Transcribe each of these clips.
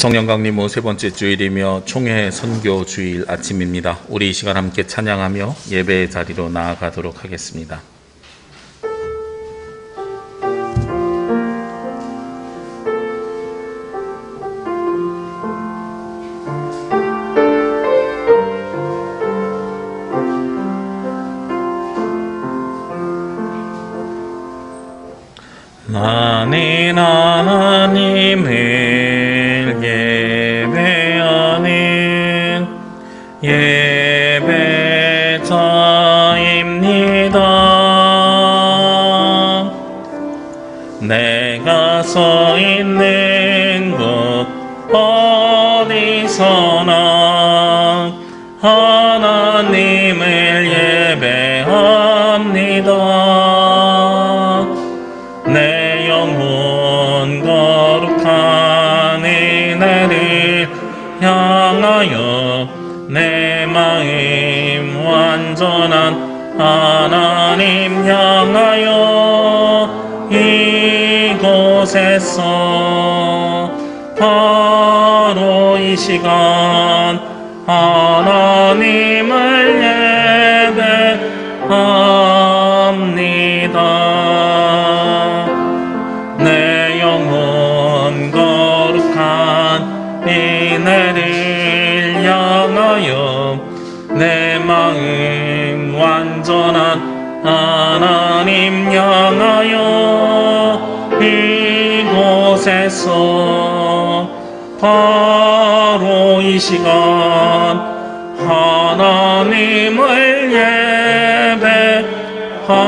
성령 강림후 세 번째 주일이며 총회 선교 주일 아침입니다. 우리 이 시간 함께 찬양하며 예배의 자리로 나아가도록 하겠습니다. 나는 하나님을 예배하는 예배자입니다. 내가 서 있는 곳 어디서나 하나님을 예배합니다. 내 영혼 거룩한 은혜를 향하여 내 마음 완전한 하나님 향하여 이곳에서 바로 이 시간 하나님을 예배합니다. 내 영혼 거룩한 은혜를 향하여 내 마음 완전한 하나님 향하여 이곳에서 바로 이 시간 하나님을 예배합니다.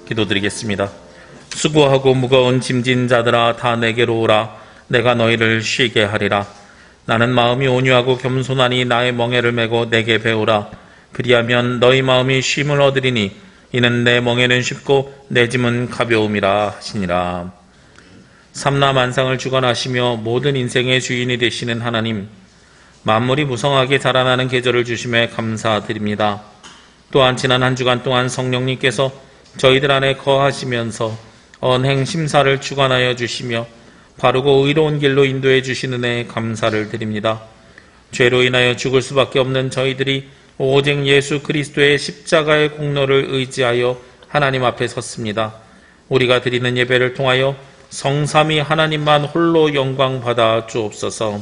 기도드리겠습니다. 수고하고 무거운 짐진 자들아 다 내게로 오라. 내가 너희를 쉬게 하리라. 나는 마음이 온유하고 겸손하니 나의 멍에를 메고 내게 배우라. 그리하면 너희 마음이 쉼을 얻으리니 이는 내 멍에는 쉽고 내 짐은 가벼움이라 하시니라. 삼라 만상을 주관하시며 모든 인생의 주인이 되시는 하나님, 만물이 무성하게 자라나는 계절을 주심에 감사드립니다. 또한 지난 한 주간 동안 성령님께서 저희들 안에 거하시면서 언행 심사를 주관하여 주시며 바르고 의로운 길로 인도해 주시는 은혜에 감사를 드립니다. 죄로 인하여 죽을 수밖에 없는 저희들이 오직 예수 그리스도의 십자가의 공로를 의지하여 하나님 앞에 섰습니다. 우리가 드리는 예배를 통하여 성삼위 하나님만 홀로 영광 받아 주옵소서.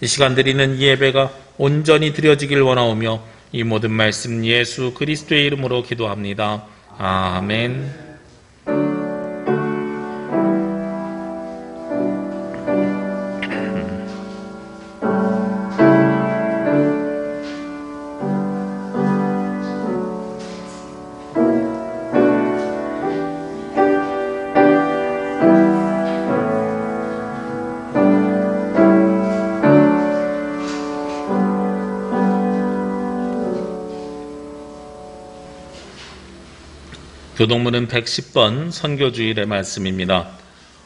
이 시간 드리는 이 예배가 온전히 드려지길 원하오며 이 모든 말씀 예수 그리스도의 이름으로 기도합니다. 아멘. 교동문은 110번 선교주일의 말씀입니다.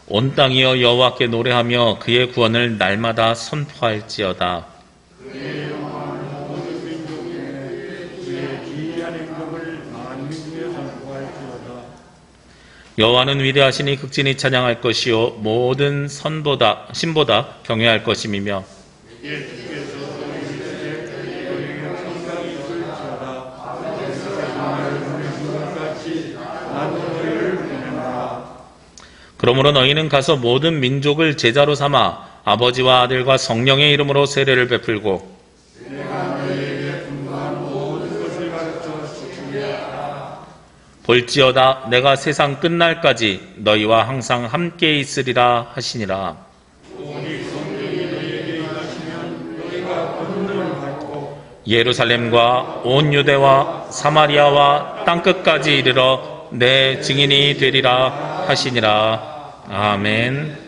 온 땅이여 여호와께 노래하며 그의 구원을 날마다 선포할지어다. 그의 영광을 모든 민족에 그의 기이한 행동을 만민 위에 선포할지어다. 여호와는 위대하시니 극진히 찬양할 것이요 모든 신보다 경외할 것임이며 그러므로 너희는 가서 모든 민족을 제자로 삼아 아버지와 아들과 성령의 이름으로 세례를 베풀고 내가 너희에게 분부한 모든 것을 가르쳐 지키게 하라. 볼지어다 내가 세상 끝날까지 너희와 항상 함께 있으리라 하시니라. 오직 성령이 너희에게 임하시면 너희가 권능을 받고 예루살렘과 온 유대와 사마리아와 땅끝까지 이르러 내 증인이 되리라 하시니라. 아멘.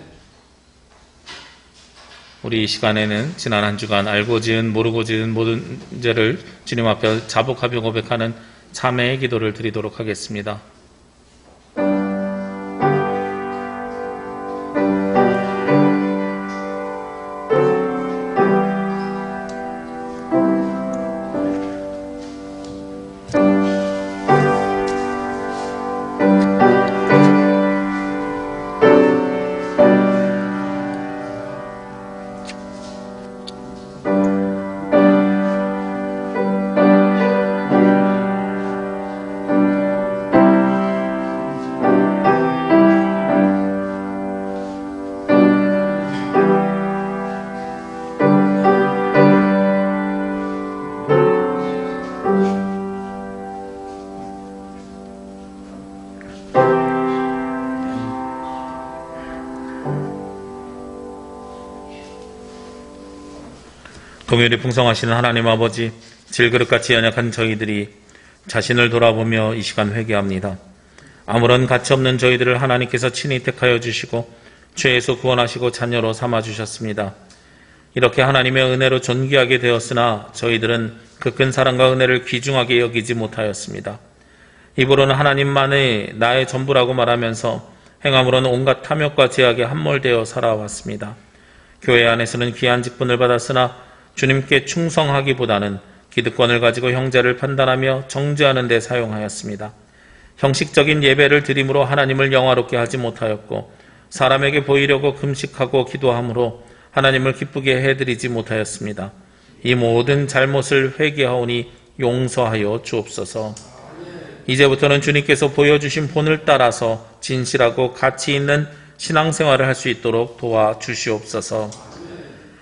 우리 이 시간에는 지난 한 주간 알고 지은 모르고 지은 모든 죄를 주님 앞에 자복하며 고백하는 참회의 기도를 드리도록 하겠습니다. 긍휼이 풍성하신 하나님 아버지, 질그릇같이 연약한 저희들이 자신을 돌아보며 이 시간 회개합니다. 아무런 가치 없는 저희들을 하나님께서 친히 택하여 주시고 죄에서 구원하시고 자녀로 삼아주셨습니다. 이렇게 하나님의 은혜로 존귀하게 되었으나 저희들은 그 큰 사랑과 은혜를 귀중하게 여기지 못하였습니다. 입으로는 하나님만이 나의 전부라고 말하면서 행함으로는 온갖 탐욕과 제약에 함몰되어 살아왔습니다. 교회 안에서는 귀한 직분을 받았으나 주님께 충성하기보다는 기득권을 가지고 형제를 판단하며 정죄하는 데 사용하였습니다. 형식적인 예배를 드림으로 하나님을 영화롭게 하지 못하였고 사람에게 보이려고 금식하고 기도함으로 하나님을 기쁘게 해드리지 못하였습니다. 이 모든 잘못을 회개하오니 용서하여 주옵소서. 이제부터는 주님께서 보여주신 본을 따라서 진실하고 가치 있는 신앙생활을 할 수 있도록 도와주시옵소서.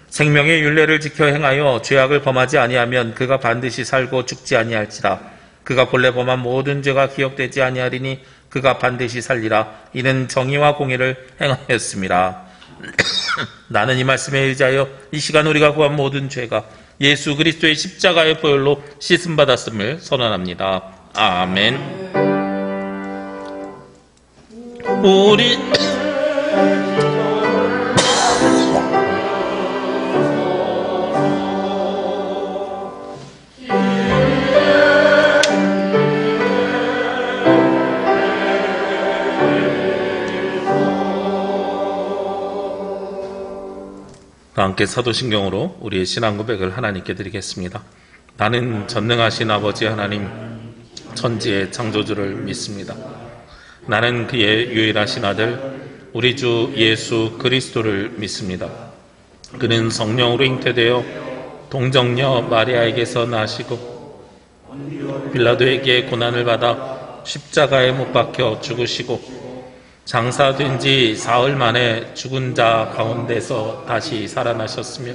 생명의 율례를 지켜 행하여 죄악을 범하지 아니하면 그가 반드시 살고 죽지 아니할지라. 그가 본래 범한 모든 죄가 기억되지 아니하리니 그가 반드시 살리라. 이는 정의와 공의를 행하였습니다. 나는 이 말씀에 의지하여 이 시간 우리가 구한 모든 죄가 예수 그리스도의 십자가의 보혈로 씻음받았음을 선언합니다. 아멘. 우리 함께 사도신경으로 우리의 신앙 고백을 하나님께 드리겠습니다. 나는 전능하신 아버지 하나님 천지의 창조주를 믿습니다. 나는 그의 유일하신 아들 우리 주 예수 그리스도를 믿습니다. 그는 성령으로 잉태되어 동정녀 마리아에게서 나시고 빌라도에게 고난을 받아 십자가에 못 박혀 죽으시고 장사된 지 사흘 만에 죽은 자 가운데서 다시 살아나셨으며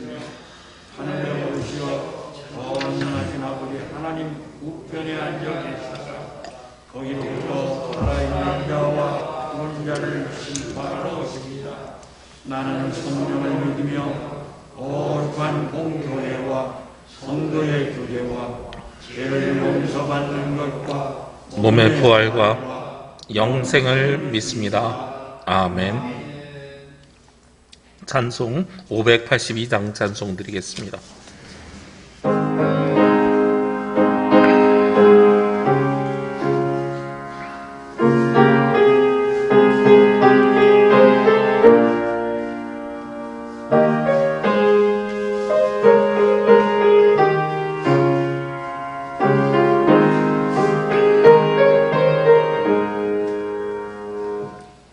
하늘에 오시어 전능하신 아버지 하나님 우편에 앉아 계시다가 거기로부터 살아있는 자와 죽은 자를 심판하러 오십니다. 나는 성령을 믿으며 거룩한 공교회와 성도의 교제와 죄를 용서받는 것과 몸의 부활과 영생을 믿습니다. 아멘. 찬송 582장 찬송 드리겠습니다.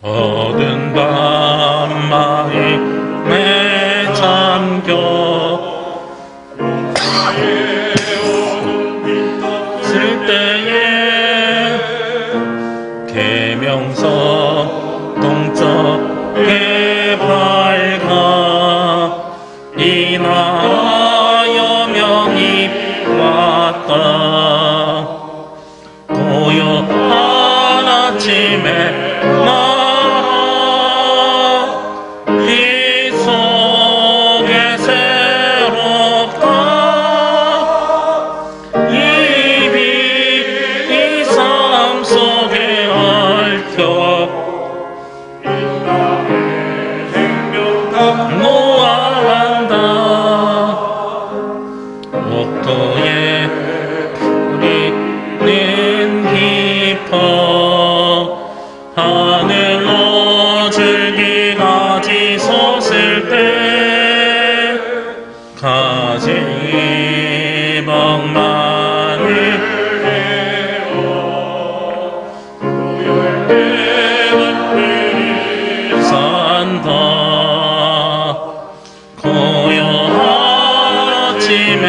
어두운 밤마음에 잠겨 쓸 때에 계명서 동쪽에 밝아 인하여 명이 왔다. 고요한 아침에 하늘로 줄기가 지솟을 때 가지 방망을 내어 고요한 산다. 고요한 아침에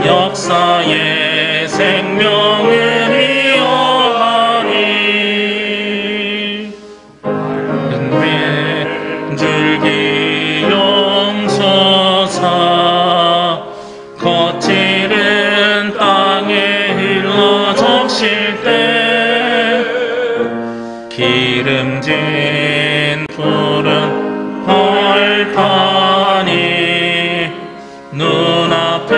역사의 생명을 이어가니 은빛 줄기 용서 껍질은 땅에 흘러 적실 때 기름진 푸른 벌판이 눈앞에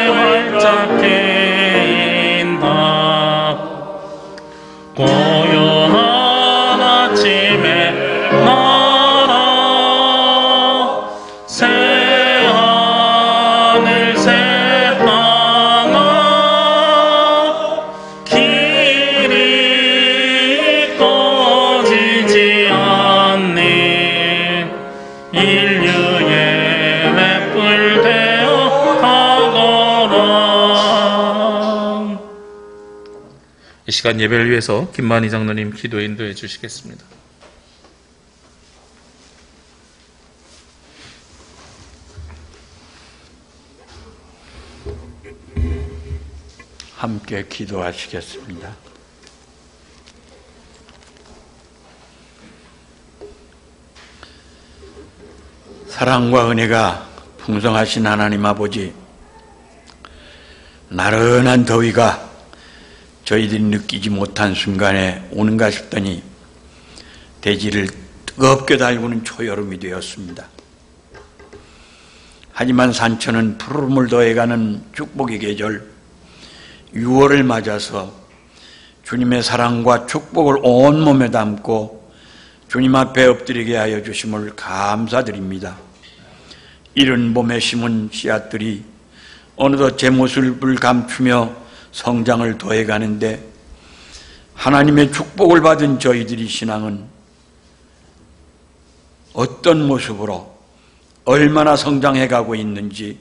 활짝 트인다. 고요한 아침에 날아 새하늘 새 땅아 길이 꺼지지 않니. 인류의 맷불 되어 가거라. 이 시간 예배를 위해서 김만희 장로님 기도 인도해 주시겠습니다. 함께 기도하시겠습니다. 사랑과 은혜가 풍성하신 하나님 아버지, 나른한 더위가 저희들이 느끼지 못한 순간에 오는가 싶더니 대지를 뜨겁게 달구는 초여름이 되었습니다. 하지만 산천은 푸르름을 더해가는 축복의 계절 6월을 맞아서 주님의 사랑과 축복을 온몸에 담고 주님 앞에 엎드리게 하여 주심을 감사드립니다. 이른 봄에 심은 씨앗들이 어느덧 제 모습을 감추며 성장을 더해가는데 하나님의 축복을 받은 저희들이 신앙은 어떤 모습으로 얼마나 성장해가고 있는지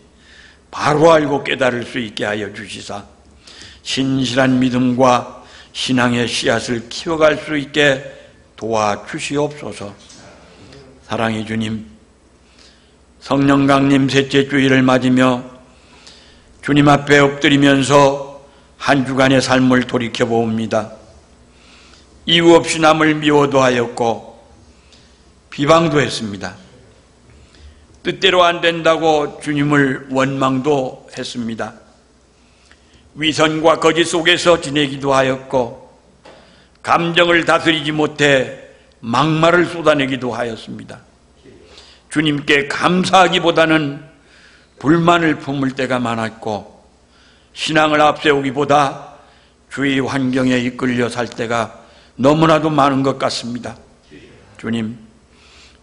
바로 알고 깨달을 수 있게 하여 주시사 신실한 믿음과 신앙의 씨앗을 키워갈 수 있게 도와주시옵소서. 사랑의 주님, 성령 강림 셋째 주일을 맞으며 주님 앞에 엎드리면서 한 주간의 삶을 돌이켜봅니다. 이유 없이 남을 미워도 하였고 비방도 했습니다. 뜻대로 안 된다고 주님을 원망도 했습니다. 위선과 거짓 속에서 지내기도 하였고 감정을 다스리지 못해 막말을 쏟아내기도 하였습니다. 주님께 감사하기보다는 불만을 품을 때가 많았고 신앙을 앞세우기보다 주의 환경에 이끌려 살 때가 너무나도 많은 것 같습니다. 주님,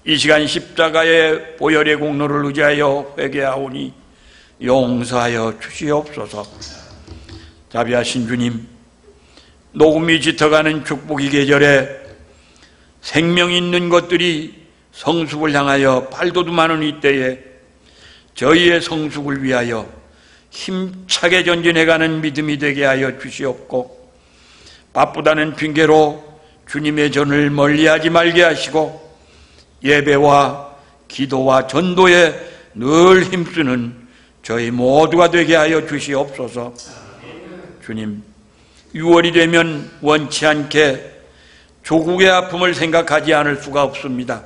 이 시간 십자가의 보혈의 공로를 의지하여 회개하오니 용서하여 주시옵소서. 자비하신 주님, 녹음이 짙어가는 축복의 계절에 생명 있는 것들이 성숙을 향하여 발돋움하는 이때에 저희의 성숙을 위하여 힘차게 전진해가는 믿음이 되게 하여 주시옵고 바쁘다는 핑계로 주님의 전을 멀리하지 말게 하시고 예배와 기도와 전도에 늘 힘쓰는 저희 모두가 되게 하여 주시옵소서. 주님, 6월이 되면 원치 않게 조국의 아픔을 생각하지 않을 수가 없습니다.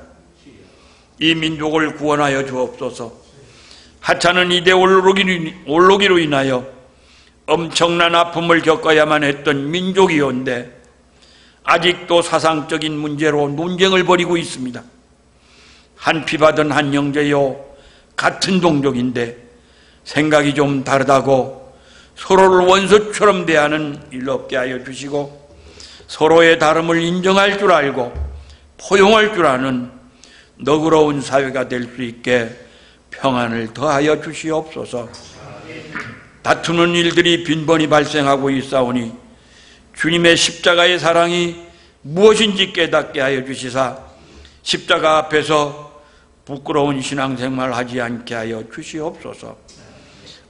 이 민족을 구원하여 주옵소서. 하찮은 이데올로기로 인하여 엄청난 아픔을 겪어야만 했던 민족이온데 아직도 사상적인 문제로 논쟁을 벌이고 있습니다. 한 피 받은 한 형제요 같은 동족인데 생각이 좀 다르다고 서로를 원수처럼 대하는 일 없게 하여 주시고 서로의 다름을 인정할 줄 알고 포용할 줄 아는 너그러운 사회가 될 수 있게 평안을 더하여 주시옵소서. 다투는 일들이 빈번히 발생하고 있사오니 주님의 십자가의 사랑이 무엇인지 깨닫게 하여 주시사 십자가 앞에서 부끄러운 신앙생활 하지 않게 하여 주시옵소서.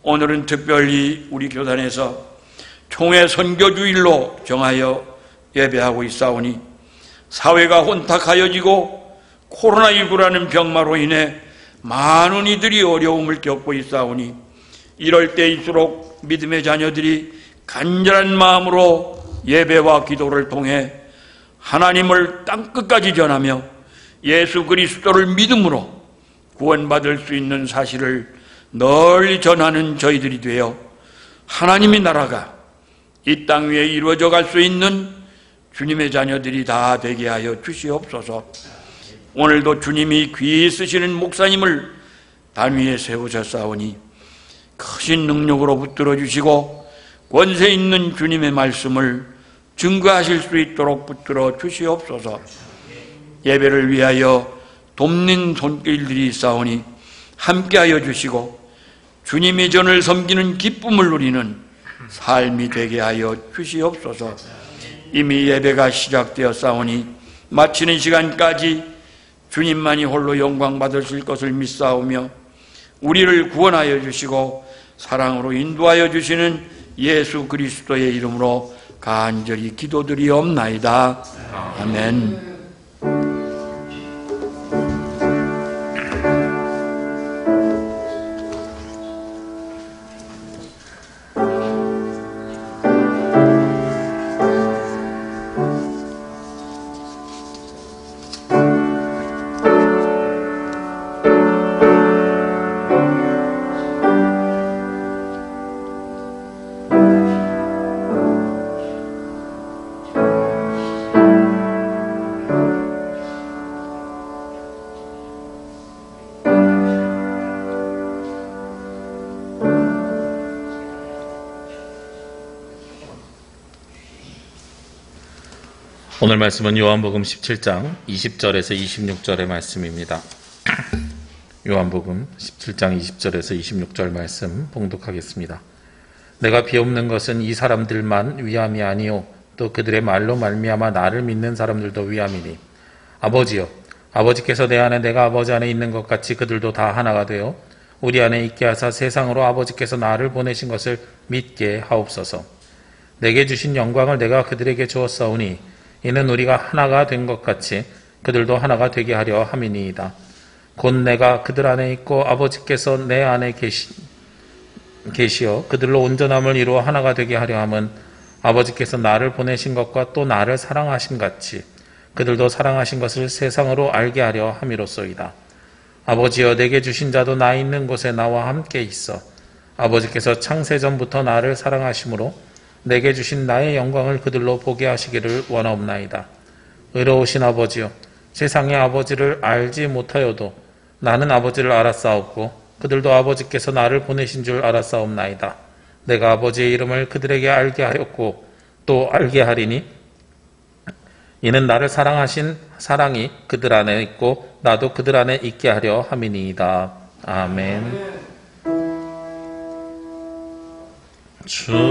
오늘은 특별히 우리 교단에서 총회 선교주일로 정하여 예배하고 있사오니 사회가 혼탁하여지고 코로나19라는 병마로 인해 많은 이들이 어려움을 겪고 있사오니 이럴 때일수록 믿음의 자녀들이 간절한 마음으로 예배와 기도를 통해 하나님을 땅끝까지 전하며 예수 그리스도를 믿음으로 구원받을 수 있는 사실을 널리 전하는 저희들이 되어 하나님의 나라가 이 땅 위에 이루어져 갈 수 있는 주님의 자녀들이 다 되게 하여 주시옵소서. 오늘도 주님이 귀히 쓰시는 목사님을 단위에 세우셨사오니 크신 능력으로 붙들어 주시고 권세 있는 주님의 말씀을 증거하실 수 있도록 붙들어 주시옵소서. 예배를 위하여 돕는 손길들이 있사오니 함께하여 주시고 주님의 전을 섬기는 기쁨을 누리는 삶이 되게 하여 주시옵소서. 이미 예배가 시작되었사오니 마치는 시간까지 주님만이 홀로 영광 받으실 것을 믿사오며 우리를 구원하여 주시고 사랑으로 인도하여 주시는 예수 그리스도의 이름으로 간절히 기도드리옵나이다. 아멘. 오늘 말씀은 요한복음 17장 20절에서 26절의 말씀입니다. 요한복음 17장 20절에서 26절 말씀 봉독하겠습니다. 내가 비옵는 것은 이 사람들만 위함이 아니요 또 그들의 말로 말미암아 나를 믿는 사람들도 위함이니 아버지여 아버지께서 내 안에 내가 아버지 안에 있는 것 같이 그들도 다 하나가 되어 우리 안에 있게 하사 세상으로 아버지께서 나를 보내신 것을 믿게 하옵소서. 내게 주신 영광을 내가 그들에게 주었사오니 이는 우리가 하나가 된 것 같이 그들도 하나가 되게 하려 함이니이다. 곧 내가 그들 안에 있고 아버지께서 내 안에 계시어 그들로 온전함을 이루어 하나가 되게 하려 함은 아버지께서 나를 보내신 것과 또 나를 사랑하신 같이 그들도 사랑하신 것을 세상으로 알게 하려 함이로소이다. 아버지여 내게 주신 자도 나 있는 곳에 나와 함께 있어 아버지께서 창세전부터 나를 사랑하심으로 내게 주신 나의 영광을 그들로 보게 하시기를 원하옵나이다. 의로우신 아버지여 세상의 아버지를 알지 못하여도 나는 아버지를 알았사옵고 그들도 아버지께서 나를 보내신 줄 알았사옵나이다. 내가 아버지의 이름을 그들에게 알게 하였고 또 알게 하리니 이는 나를 사랑하신 사랑이 그들 안에 있고 나도 그들 안에 있게 하려 함이니이다. 아멘. 주여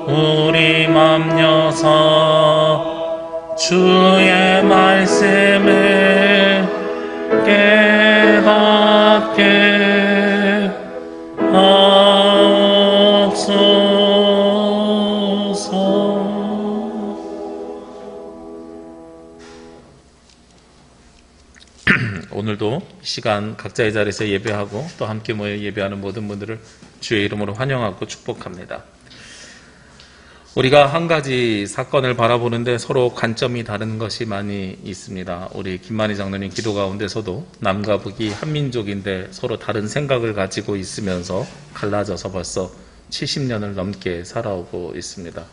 우리 맘 여서 주의 말씀을 깨닫게 하옵소서. 오늘도 시간 각자의 자리에서 예배하고 또 함께 모여 예배하는 모든 분들을 주의 이름으로 환영하고 축복합니다. 우리가 한 가지 사건을 바라보는데 서로 관점이 다른 것이 많이 있습니다. 우리 김만희 장로님 기도 가운데서도 남과 북이 한민족인데 서로 다른 생각을 가지고 있으면서 갈라져서 벌써 70년을 넘게 살아오고 있습니다.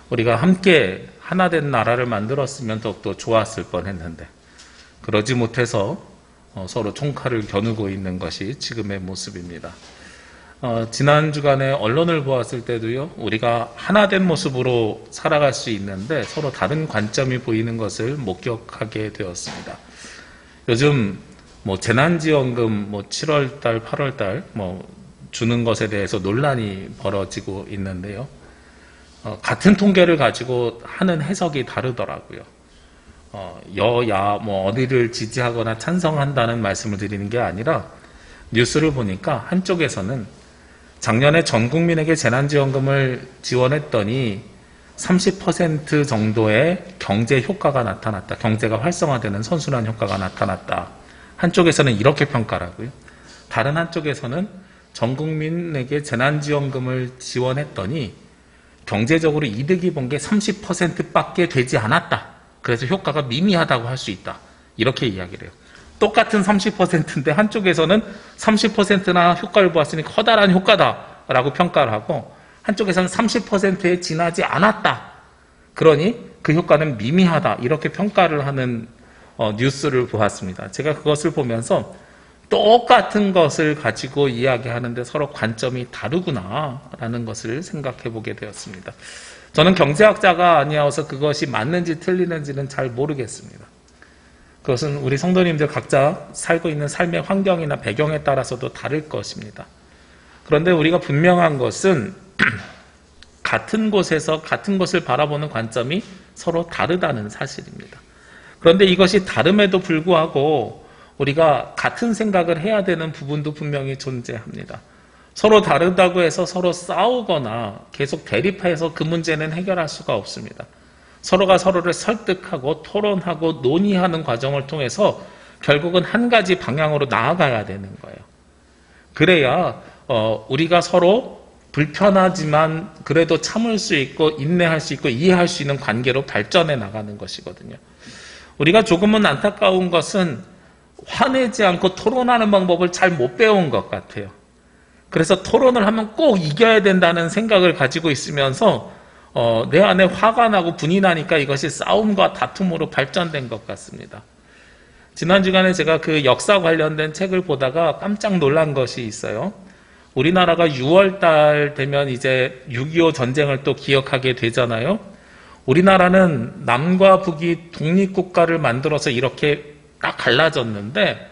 우리가 함께 하나 된 나라를 만들었으면 더욱더 좋았을 뻔했는데 그러지 못해서 서로 총칼을 겨누고 있는 것이 지금의 모습입니다. 지난 주간에 언론을 보았을 때도요, 우리가 하나 된 모습으로 살아갈 수 있는데 서로 다른 관점이 보이는 것을 목격하게 되었습니다. 요즘 재난지원금 7월달, 8월달 주는 것에 대해서 논란이 벌어지고 있는데요. 같은 통계를 가지고 하는 해석이 다르더라고요. 여야 어디를 지지하거나 찬성한다는 말씀을 드리는 게 아니라 뉴스를 보니까 한쪽에서는 작년에 전 국민에게 재난지원금을 지원했더니 30% 정도의 경제 효과가 나타났다. 경제가 활성화되는 선순환 효과가 나타났다. 한쪽에서는 이렇게 평가하고요. 다른 한쪽에서는 전 국민에게 재난지원금을 지원했더니 경제적으로 이득이 본 게 30%밖에 되지 않았다. 그래서 효과가 미미하다고 할 수 있다. 이렇게 이야기를 해요. 똑같은 30%인데 한쪽에서는 30%나 효과를 보았으니 커다란 효과다라고 평가를 하고 한쪽에서는 30%에 지나지 않았다. 그러니 그 효과는 미미하다. 이렇게 평가를 하는 뉴스를 보았습니다. 제가 그것을 보면서 똑같은 것을 가지고 이야기하는데 서로 관점이 다르구나라는 것을 생각해 보게 되었습니다. 저는 경제학자가 아니어서 그것이 맞는지 틀리는지는 잘 모르겠습니다. 그것은 우리 성도님들 각자 살고 있는 삶의 환경이나 배경에 따라서도 다를 것입니다. 그런데 우리가 분명한 것은 같은 곳에서 같은 것을 바라보는 관점이 서로 다르다는 사실입니다. 그런데 이것이 다름에도 불구하고 우리가 같은 생각을 해야 되는 부분도 분명히 존재합니다. 서로 다르다고 해서 서로 싸우거나 계속 대립해서 그 문제는 해결할 수가 없습니다. 서로가 서로를 설득하고 토론하고 논의하는 과정을 통해서 결국은 한 가지 방향으로 나아가야 되는 거예요. 그래야 우리가 서로 불편하지만 그래도 참을 수 있고 인내할 수 있고 이해할 수 있는 관계로 발전해 나가는 것이거든요. 우리가 조금은 안타까운 것은 화내지 않고 토론하는 방법을 잘 못 배운 것 같아요. 그래서 토론을 하면 꼭 이겨야 된다는 생각을 가지고 있으면서 내 안에 화가 나고 분이 나니까 이것이 싸움과 다툼으로 발전된 것 같습니다. 지난 주간에 제가 그 역사 관련된 책을 보다가 깜짝 놀란 것이 있어요. 우리나라가 6월달 되면 이제 6.25 전쟁을 또 기억하게 되잖아요. 우리나라는 남과 북이 독립국가를 만들어서 이렇게 딱 갈라졌는데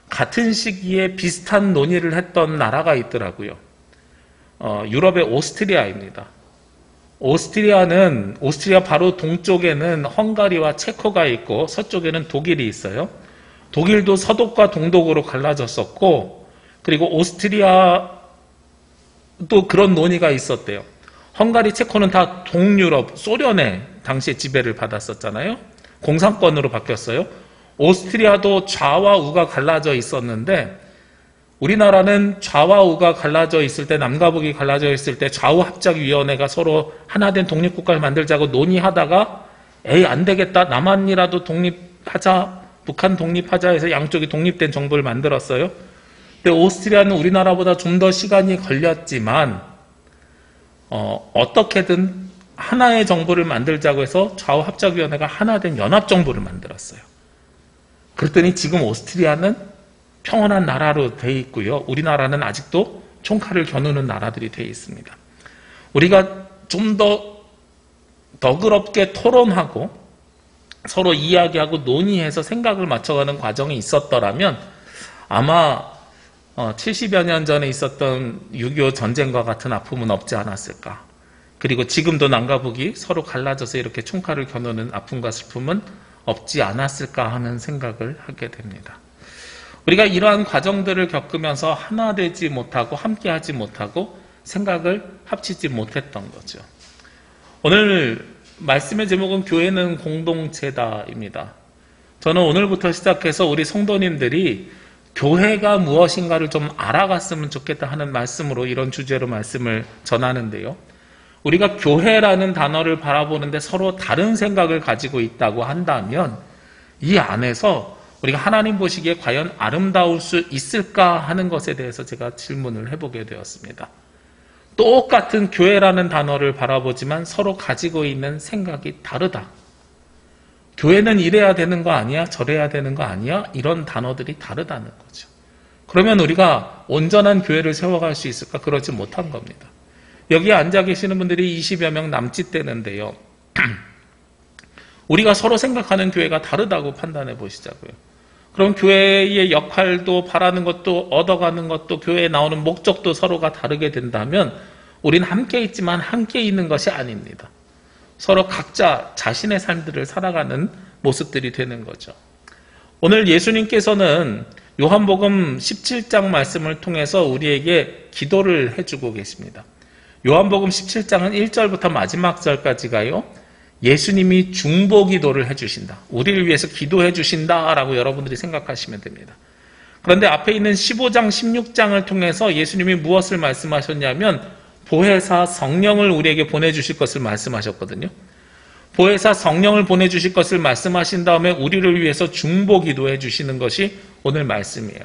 같은 시기에 비슷한 논의를 했던 나라가 있더라고요. 유럽의 오스트리아입니다. 오스트리아 바로 동쪽에는 헝가리와 체코가 있고 서쪽에는 독일이 있어요. 독일도 서독과 동독으로 갈라졌었고 그리고 오스트리아도 그런 논의가 있었대요. 헝가리, 체코는 다 동유럽, 소련의 당시에 지배를 받았었잖아요. 공산권으로 바뀌었어요. 오스트리아도 좌와 우가 갈라져 있었는데 우리나라는 좌와 우가 갈라져 있을 때 남과 북이 갈라져 있을 때 좌우합작위원회가 서로 하나된 독립국가를 만들자고 논의하다가 에이 안 되겠다 남한이라도 독립하자 북한 독립하자 해서 양쪽이 독립된 정부를 만들었어요. 근데 오스트리아는 우리나라보다 좀 더 시간이 걸렸지만 어떻게든 하나의 정부를 만들자고 해서 좌우합작위원회가 하나된 연합정부를 만들었어요. 그랬더니 지금 오스트리아는 평온한 나라로 돼 있고요. 우리나라는 아직도 총칼을 겨누는 나라들이 돼 있습니다. 우리가 좀 더 너그럽게 토론하고 서로 이야기하고 논의해서 생각을 맞춰가는 과정이 있었더라면 아마 70여 년 전에 있었던 6.25 전쟁과 같은 아픔은 없지 않았을까. 그리고 지금도 남과 북이 서로 갈라져서 이렇게 총칼을 겨누는 아픔과 슬픔은 없지 않았을까 하는 생각을 하게 됩니다. 우리가 이러한 과정들을 겪으면서 하나 되지 못하고 함께하지 못하고 생각을 합치지 못했던 거죠. 오늘 말씀의 제목은 교회는 공동체다입니다. 저는 오늘부터 시작해서 우리 성도님들이 교회가 무엇인가를 좀 알아갔으면 좋겠다 하는 말씀으로 이런 주제로 말씀을 전하는데요. 우리가 교회라는 단어를 바라보는데 서로 다른 생각을 가지고 있다고 한다면 이 안에서 우리가 하나님 보시기에 과연 아름다울 수 있을까 하는 것에 대해서 제가 질문을 해보게 되었습니다. 똑같은 교회라는 단어를 바라보지만 서로 가지고 있는 생각이 다르다. 교회는 이래야 되는 거 아니야? 저래야 되는 거 아니야? 이런 단어들이 다르다는 거죠. 그러면 우리가 온전한 교회를 세워갈 수 있을까? 그러지 못한 겁니다. 여기 앉아 계시는 분들이 20여 명 남짓되는데요. 우리가 서로 생각하는 교회가 다르다고 판단해 보시자고요. 그럼 교회의 역할도 바라는 것도 얻어가는 것도 교회에 나오는 목적도 서로가 다르게 된다면 우리는 함께 있지만 함께 있는 것이 아닙니다. 서로 각자 자신의 삶들을 살아가는 모습들이 되는 거죠. 오늘 예수님께서는 요한복음 17장 말씀을 통해서 우리에게 기도를 해주고 계십니다. 요한복음 17장은 1절부터 마지막 절까지가요. 예수님이 중보기도를 해주신다. 우리를 위해서 기도해 주신다라고 여러분들이 생각하시면 됩니다. 그런데 앞에 있는 15장, 16장을 통해서 예수님이 무엇을 말씀하셨냐면 보혜사 성령을 우리에게 보내주실 것을 말씀하셨거든요. 보혜사 성령을 보내주실 것을 말씀하신 다음에 우리를 위해서 중보기도해 주시는 것이 오늘 말씀이에요.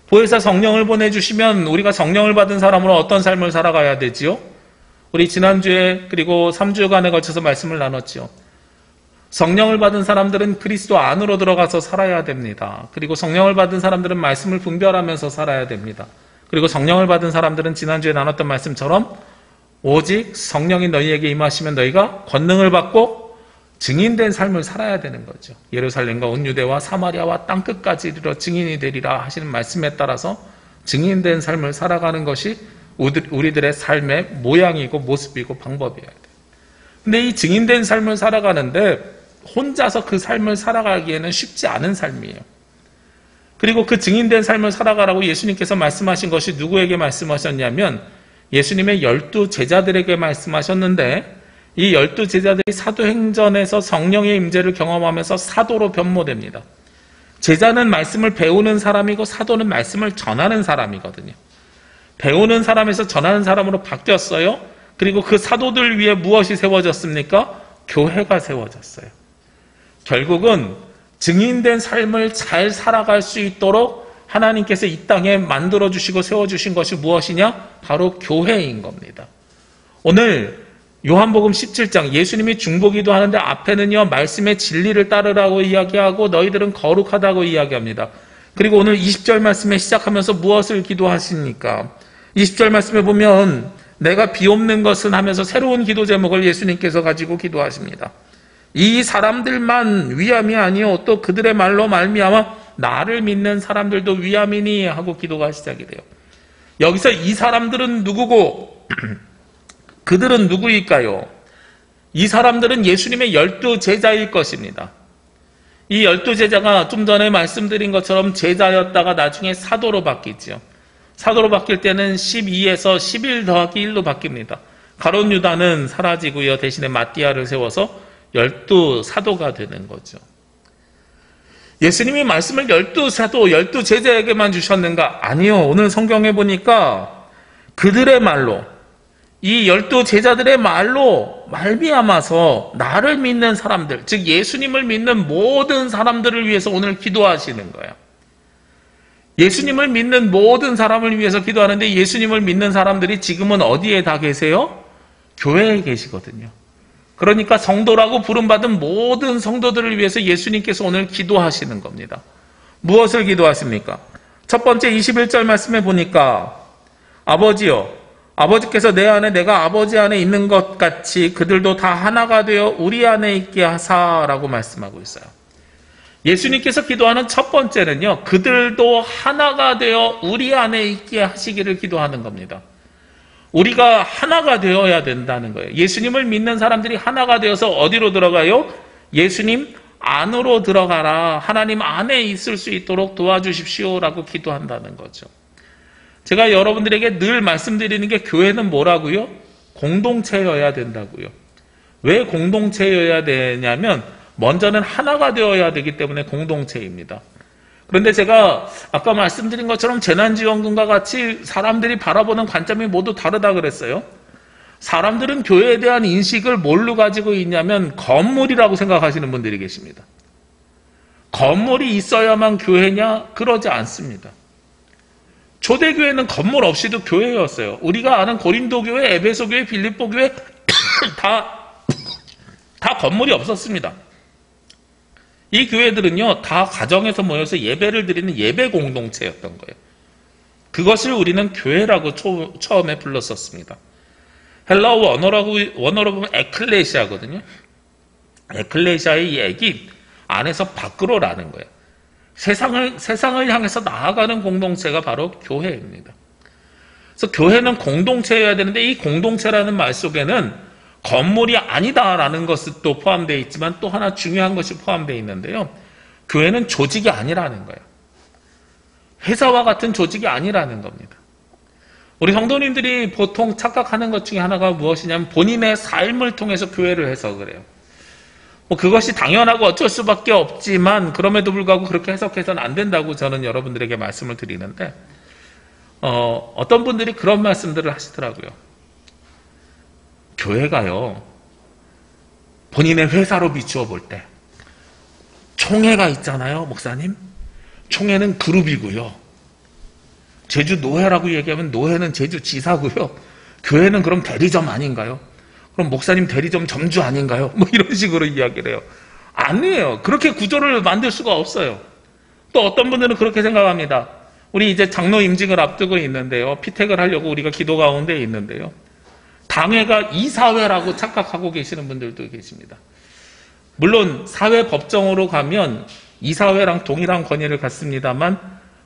보혜사 성령을 보내주시면 우리가 성령을 받은 사람으로 어떤 삶을 살아가야 되지요? 우리 지난주에 그리고 3주간에 걸쳐서 말씀을 나눴지요. 성령을 받은 사람들은 그리스도 안으로 들어가서 살아야 됩니다. 그리고 성령을 받은 사람들은 말씀을 분별하면서 살아야 됩니다. 그리고 성령을 받은 사람들은 지난주에 나눴던 말씀처럼 오직 성령이 너희에게 임하시면 너희가 권능을 받고 증인된 삶을 살아야 되는 거죠. 예루살렘과 온 유대와 사마리아와 땅끝까지 이르러 증인이 되리라 하시는 말씀에 따라서 증인된 삶을 살아가는 것이 우리들의 삶의 모양이고 모습이고 방법이어야 돼요. 근데 이 증인된 삶을 살아가는데 혼자서 그 삶을 살아가기에는 쉽지 않은 삶이에요. 그리고 그 증인된 삶을 살아가라고 예수님께서 말씀하신 것이 누구에게 말씀하셨냐면 예수님의 12 제자들에게 말씀하셨는데 이 12 제자들이 사도행전에서 성령의 임재를 경험하면서 사도로 변모됩니다. 제자는 말씀을 배우는 사람이고 사도는 말씀을 전하는 사람이거든요. 배우는 사람에서 전하는 사람으로 바뀌었어요. 그리고 그 사도들 위에 무엇이 세워졌습니까? 교회가 세워졌어요. 결국은 증인된 삶을 잘 살아갈 수 있도록 하나님께서 이 땅에 만들어주시고 세워주신 것이 무엇이냐? 바로 교회인 겁니다. 오늘 요한복음 17장 예수님이 중보기도 하는데 앞에는요 말씀의 진리를 따르라고 이야기하고 너희들은 거룩하다고 이야기합니다. 그리고 오늘 20절 말씀에 시작하면서 무엇을 기도하십니까? 20절 말씀에 보면 내가 비옵는 것은 하면서 새로운 기도 제목을 예수님께서 가지고 기도하십니다. 이 사람들만 위함이 아니요 또 그들의 말로 말미암아 나를 믿는 사람들도 위함이니 하고 기도가 시작이 돼요. 여기서 이 사람들은 누구고 그들은 누구일까요? 이 사람들은 예수님의 12 제자일 것입니다. 이 12 제자가 좀 전에 말씀드린 것처럼 제자였다가 나중에 사도로 바뀌죠. 사도로 바뀔 때는 12에서 11 더하기 1로 바뀝니다. 가룟 유다는 사라지고요. 대신에 마띠아를 세워서 12 사도가 되는 거죠. 예수님이 말씀을 12 사도, 12 제자에게만 주셨는가? 아니요. 오늘 성경에 보니까 그들의 말로, 이 12 제자들의 말로 말미암아서 나를 믿는 사람들, 즉 예수님을 믿는 모든 사람들을 위해서 오늘 기도하시는 거예요. 예수님을 믿는 모든 사람을 위해서 기도하는데 예수님을 믿는 사람들이 지금은 어디에 다 계세요? 교회에 계시거든요. 그러니까 성도라고 부름받은 모든 성도들을 위해서 예수님께서 오늘 기도하시는 겁니다. 무엇을 기도하십니까? 첫 번째 21절 말씀에 보니까 아버지여, 아버지께서 내 안에 내가 아버지 안에 있는 것 같이 그들도 다 하나가 되어 우리 안에 있게 하사라고 말씀하고 있어요. 예수님께서 기도하는 첫 번째는요, 그들도 하나가 되어 우리 안에 있게 하시기를 기도하는 겁니다. 우리가 하나가 되어야 된다는 거예요. 예수님을 믿는 사람들이 하나가 되어서 어디로 들어가요? 예수님 안으로 들어가라. 하나님 안에 있을 수 있도록 도와주십시오라고 기도한다는 거죠. 제가 여러분들에게 늘 말씀드리는 게 교회는 뭐라고요? 공동체여야 된다고요. 왜 공동체여야 되냐면 먼저는 하나가 되어야 되기 때문에 공동체입니다. 그런데 제가 아까 말씀드린 것처럼 재난지원금과 같이 사람들이 바라보는 관점이 모두 다르다 그랬어요. 사람들은 교회에 대한 인식을 뭘로 가지고 있냐면 건물이라고 생각하시는 분들이 계십니다. 건물이 있어야만 교회냐? 그러지 않습니다. 초대교회는 건물 없이도 교회였어요. 우리가 아는 고린도교회, 에베소교회, 빌립보교회 다 건물이 없었습니다. 이 교회들은요, 다 가정에서 모여서 예배를 드리는 예배 공동체였던 거예요. 그것을 우리는 교회라고 처음에 불렀었습니다. 헬라어 원어로 보면 에클레시아거든요. 에클레시아의 이 액이 안에서 밖으로라는 거예요. 세상을 향해서 나아가는 공동체가 바로 교회입니다. 그래서 교회는 공동체여야 되는데 이 공동체라는 말 속에는 건물이 아니다라는 것도 포함되어 있지만 또 하나 중요한 것이 포함되어 있는데요. 교회는 조직이 아니라는 거예요. 회사와 같은 조직이 아니라는 겁니다. 우리 성도님들이 보통 착각하는 것 중에 하나가 무엇이냐면 본인의 삶을 통해서 교회를 해서 그래요. 그것이 당연하고 어쩔 수밖에 없지만 그럼에도 불구하고 그렇게 해석해서는 안 된다고 저는 여러분들에게 말씀을 드리는데 어떤 분들이 그런 말씀들을 하시더라고요. 교회가요, 본인의 회사로 비추어 볼 때 총회가 있잖아요, 목사님. 총회는 그룹이고요. 제주 노회라고 얘기하면 노회는 제주 지사고요. 교회는 그럼 대리점 아닌가요? 그럼 목사님 대리점 점주 아닌가요? 뭐 이런 식으로 이야기를 해요. 아니에요. 그렇게 구조를 만들 수가 없어요. 또 어떤 분들은 그렇게 생각합니다. 우리 이제 장로 임직을 앞두고 있는데요. 피택을 하려고 우리가 기도 가운데 있는데요. 당회가 이사회라고 착각하고 계시는 분들도 계십니다. 물론 사회 법정으로 가면 이사회랑 동일한 권위를 갖습니다만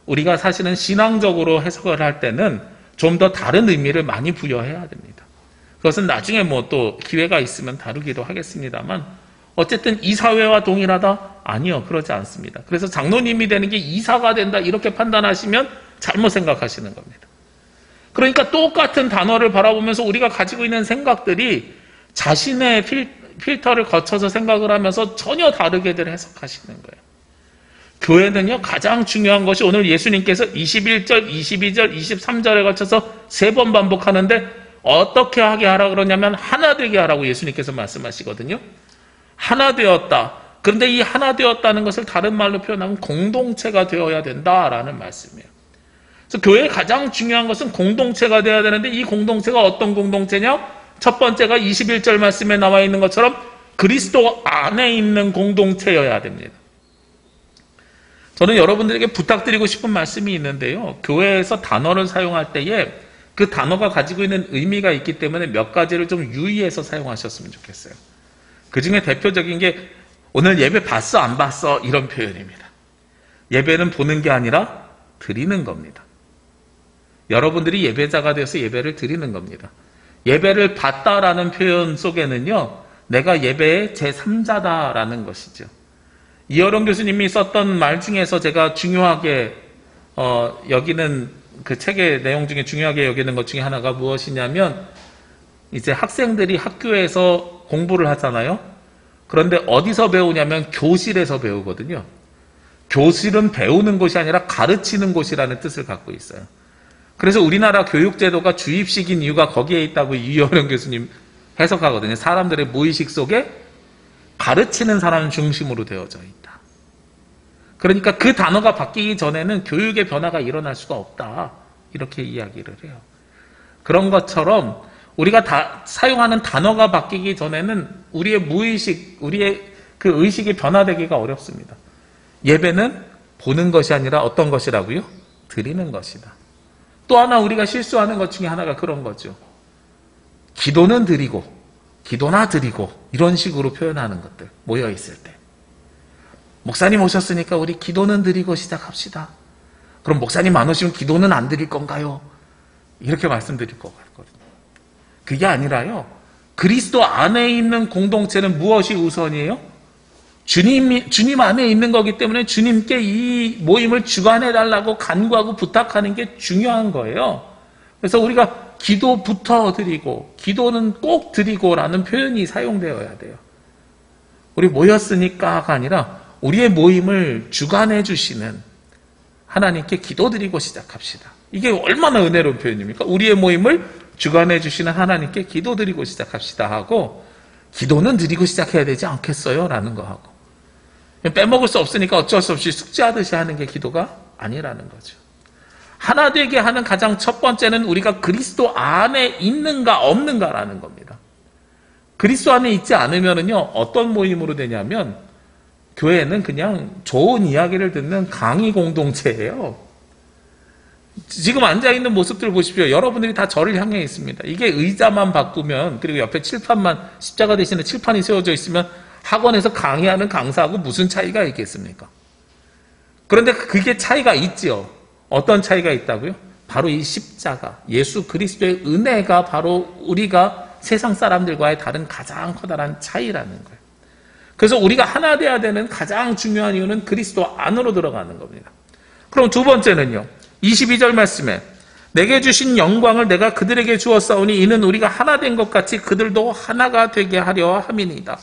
우리가 사실은 신앙적으로 해석을 할 때는 좀 더 다른 의미를 많이 부여해야 됩니다. 그것은 나중에 뭐 또 기회가 있으면 다루기도 하겠습니다만 어쨌든 이사회와 동일하다? 아니요. 그러지 않습니다. 그래서 장로님이 되는 게 이사가 된다 이렇게 판단하시면 잘못 생각하시는 겁니다. 그러니까 똑같은 단어를 바라보면서 우리가 가지고 있는 생각들이 자신의 필터를 거쳐서 생각을 하면서 전혀 다르게들 해석하시는 거예요. 교회는요, 가장 중요한 것이 오늘 예수님께서 21절, 22절, 23절에 걸쳐서 3번 반복하는데 어떻게 하게 하라 그러냐면 하나 되게 하라고 예수님께서 말씀하시거든요. 하나 되었다. 그런데 이 하나 되었다는 것을 다른 말로 표현하면 공동체가 되어야 된다라는 말씀이에요. 그래서 교회의 가장 중요한 것은 공동체가 되어야 되는데 이 공동체가 어떤 공동체냐? 첫 번째가 21절 말씀에 나와 있는 것처럼 그리스도 안에 있는 공동체여야 됩니다. 저는 여러분들에게 부탁드리고 싶은 말씀이 있는데요. 교회에서 단어를 사용할 때에 그 단어가 가지고 있는 의미가 있기 때문에 몇 가지를 좀 유의해서 사용하셨으면 좋겠어요. 그 중에 대표적인 게 오늘 예배 봤어 안 봤어 이런 표현입니다. 예배는 보는 게 아니라 드리는 겁니다. 여러분들이 예배자가 되어서 예배를 드리는 겁니다. 예배를 봤다라는 표현 속에는요. 내가 예배의 제3자다라는 것이죠. 이어론 교수님이 썼던 말 중에서 제가 중요하게 여기는 그 책의 내용 중에 중요하게 여기는 것 중에 하나가 무엇이냐면 이제 학생들이 학교에서 공부를 하잖아요. 그런데 어디서 배우냐면 교실에서 배우거든요. 교실은 배우는 곳이 아니라 가르치는 곳이라는 뜻을 갖고 있어요. 그래서 우리나라 교육제도가 주입식인 이유가 거기에 있다고 이어론 교수님 해석하거든요. 사람들의 무의식 속에 가르치는 사람 중심으로 되어져 있다. 그러니까 그 단어가 바뀌기 전에는 교육의 변화가 일어날 수가 없다. 이렇게 이야기를 해요. 그런 것처럼 우리가 다 사용하는 단어가 바뀌기 전에는 우리의 무의식, 우리의 그 의식이 변화되기가 어렵습니다. 예배는 보는 것이 아니라 어떤 것이라고요? 드리는 것이다. 또 하나 우리가 실수하는 것 중에 하나가 그런 거죠. 기도는 드리고, 기도나 드리고 이런 식으로 표현하는 것들 모여있을 때. 목사님 오셨으니까 우리 기도는 드리고 시작합시다. 그럼 목사님 안 오시면 기도는 안 드릴 건가요? 이렇게 말씀드릴 것 같거든요. 그게 아니라요. 그리스도 안에 있는 공동체는 무엇이 우선이에요? 주님 안에 있는 거기 때문에 주님께 이 모임을 주관해달라고 간구하고 부탁하는 게 중요한 거예요. 그래서 우리가 기도부터 드리고 기도는 꼭 드리고라는 표현이 사용되어야 돼요. 우리 모였으니까가 아니라 우리의 모임을 주관해 주시는 하나님께 기도드리고 시작합시다. 이게 얼마나 은혜로운 표현입니까? 우리의 모임을 주관해 주시는 하나님께 기도드리고 시작합시다 하고 기도는 드리고 시작해야 되지 않겠어요? 라는 거 하고 빼먹을 수 없으니까 어쩔 수 없이 숙제하듯이 하는 게 기도가 아니라는 거죠. 하나 되게 하는 가장 첫 번째는 우리가 그리스도 안에 있는가 없는가라는 겁니다. 그리스도 안에 있지 않으면요 어떤 모임으로 되냐면 교회는 그냥 좋은 이야기를 듣는 강의 공동체예요. 지금 앉아있는 모습들 보십시오. 여러분들이 다 저를 향해 있습니다. 이게 의자만 바꾸면 그리고 옆에 칠판만 십자가 대신에 칠판이 세워져 있으면 학원에서 강의하는 강사하고 무슨 차이가 있겠습니까? 그런데 그게 차이가 있죠. 어떤 차이가 있다고요? 바로 이 십자가, 예수 그리스도의 은혜가 바로 우리가 세상 사람들과의 다른 가장 커다란 차이라는 거예요. 그래서 우리가 하나 돼야 되는 가장 중요한 이유는 그리스도 안으로 들어가는 겁니다. 그럼 두 번째는요. 22절 말씀에 내게 주신 영광을 내가 그들에게 주었사오니 이는 우리가 하나 된 것 같이 그들도 하나가 되게 하려 함이니이다.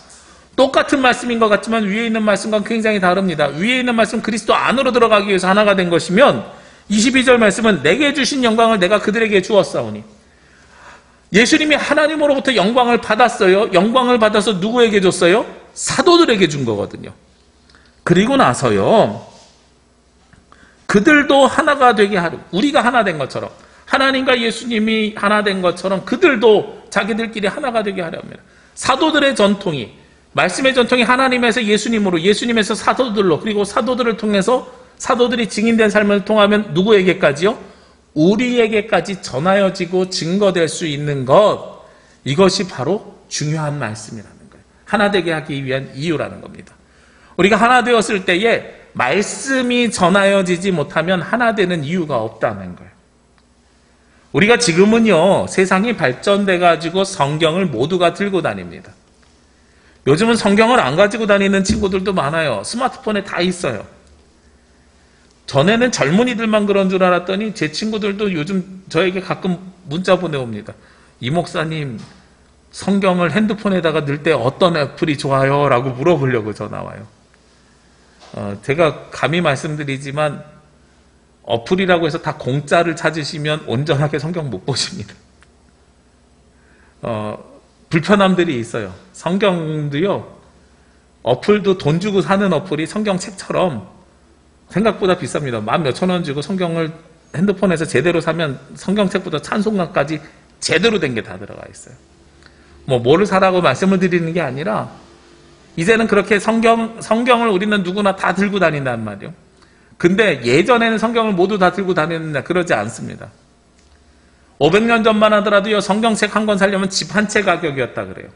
똑같은 말씀인 것 같지만 위에 있는 말씀과 굉장히 다릅니다. 위에 있는 말씀 그리스도 안으로 들어가기 위해서 하나가 된 것이면 22절 말씀은 내게 주신 영광을 내가 그들에게 주었사오니 예수님이 하나님으로부터 영광을 받았어요. 영광을 받아서 누구에게 줬어요? 사도들에게 준 거거든요. 그리고 나서요 그들도 하나가 되게 하려. 우리가 하나 된 것처럼, 하나님과 예수님이 하나 된 것처럼 그들도 자기들끼리 하나가 되게 하려 합니다. 사도들의 전통이, 말씀의 전통이 하나님에서 예수님으로, 예수님에서 사도들로, 그리고 사도들을 통해서 사도들이 증인된 삶을 통하면 누구에게까지요? 우리에게까지 전하여지고 증거될 수 있는 것, 이것이 바로 중요한 말씀이라는 거예요. 하나 되게 하기 위한 이유라는 겁니다. 우리가 하나 되었을 때에 말씀이 전하여지지 못하면 하나 되는 이유가 없다는 거예요. 우리가 지금은요, 세상이 발전돼 가지고 성경을 모두가 들고 다닙니다. 요즘은 성경을 안 가지고 다니는 친구들도 많아요. 스마트폰에 다 있어요. 전에는 젊은이들만 그런 줄 알았더니 제 친구들도 요즘 저에게 가끔 문자 보내옵니다. 이 목사님, 성경을 핸드폰에다가 넣을 때 어떤 애플이 좋아요? 라고 물어보려고 전화 와요. 제가 감히 말씀드리지만 어플이라고 해서 다 공짜를 찾으시면 온전하게 성경 못 보십니다. 불편함들이 있어요. 성경도요, 어플도 돈 주고 사는 어플이 성경책처럼 생각보다 비쌉니다. 10,000원 주고 성경을 핸드폰에서 제대로 사면 성경책부터 찬송가까지 제대로 된 게 다 들어가 있어요. 뭐를 사라고 말씀을 드리는 게 아니라 이제는 그렇게 성경을 우리는 누구나 다 들고 다닌단 말이에요. 근데 예전에는 성경을 모두 다 들고 다녔는데 그러지 않습니다. 500년 전만 하더라도요, 성경책 한 권 사려면 집 한 채 가격이었다 그래요.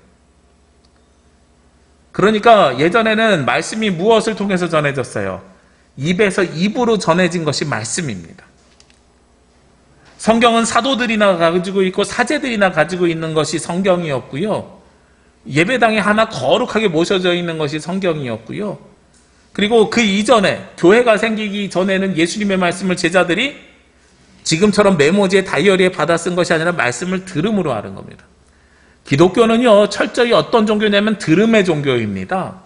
그러니까 예전에는 말씀이 무엇을 통해서 전해졌어요? 입에서 입으로 전해진 것이 말씀입니다. 성경은 사도들이나 가지고 있고 사제들이나 가지고 있는 것이 성경이었고요. 예배당에 하나 거룩하게 모셔져 있는 것이 성경이었고요. 그리고 그 이전에 교회가 생기기 전에는 예수님의 말씀을 제자들이 지금처럼 메모지에 다이어리에 받아 쓴 것이 아니라 말씀을 들음으로 하는 겁니다. 기독교는요, 철저히 어떤 종교냐면 들음의 종교입니다.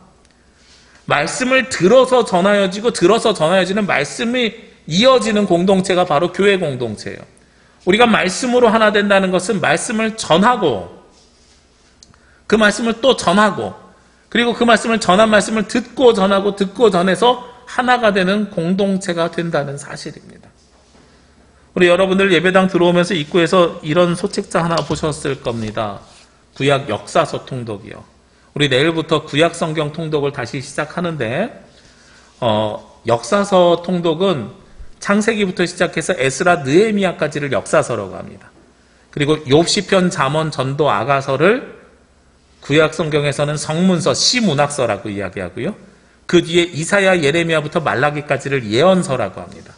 말씀을 들어서 전하여지고 들어서 전하여지는 말씀이 이어지는 공동체가 바로 교회 공동체예요. 우리가 말씀으로 하나 된다는 것은 말씀을 전하고 그 말씀을 또 전하고 그리고 그 말씀을 전한 말씀을 듣고 전하고 듣고 전해서 하나가 되는 공동체가 된다는 사실입니다. 우리 여러분들 예배당 들어오면서 입구에서 이런 소책자 하나 보셨을 겁니다. 구약 역사서 통독이요. 우리 내일부터 구약 성경 통독을 다시 시작하는데 역사서 통독은 창세기부터 시작해서 에스라 느헤미야까지를 역사서라고 합니다. 그리고 욥시편 잠언 전도 아가서를 구약 성경에서는 성문서 시문학서라고 이야기하고요. 그 뒤에 이사야 예레미야부터 말라기까지를 예언서라고 합니다.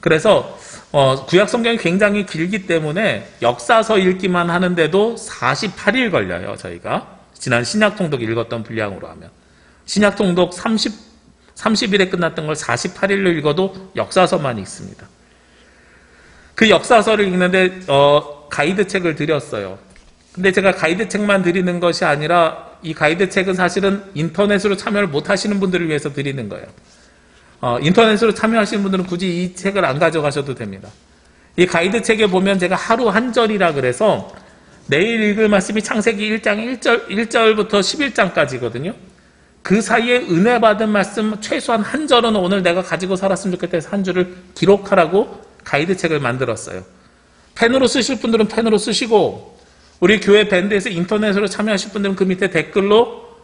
그래서 구약 성경이 굉장히 길기 때문에 역사서 읽기만 하는데도 48일 걸려요. 저희가 지난 신약통독 읽었던 분량으로 하면 신약통독 30일에 끝났던 걸 48일로 읽어도 역사서만 읽습니다. 그 역사서를 읽는데 가이드책을 드렸어요. 근데 제가 가이드책만 드리는 것이 아니라 이 가이드책은 사실은 인터넷으로 참여를 못 하시는 분들을 위해서 드리는 거예요. 인터넷으로 참여하시는 분들은 굳이 이 책을 안 가져가셔도 됩니다. 이 가이드책에 보면 제가 하루 한 절이라 그래서 내일 읽을 말씀이 창세기 1장 1절부터 11장까지거든요. 그 사이에 은혜 받은 말씀 최소한 한 절은 오늘 내가 가지고 살았으면 좋겠다 해서 한 줄을 기록하라고 가이드책을 만들었어요. 펜으로 쓰실 분들은 펜으로 쓰시고 우리 교회 밴드에서 인터넷으로 참여하실 분들은 그 밑에 댓글로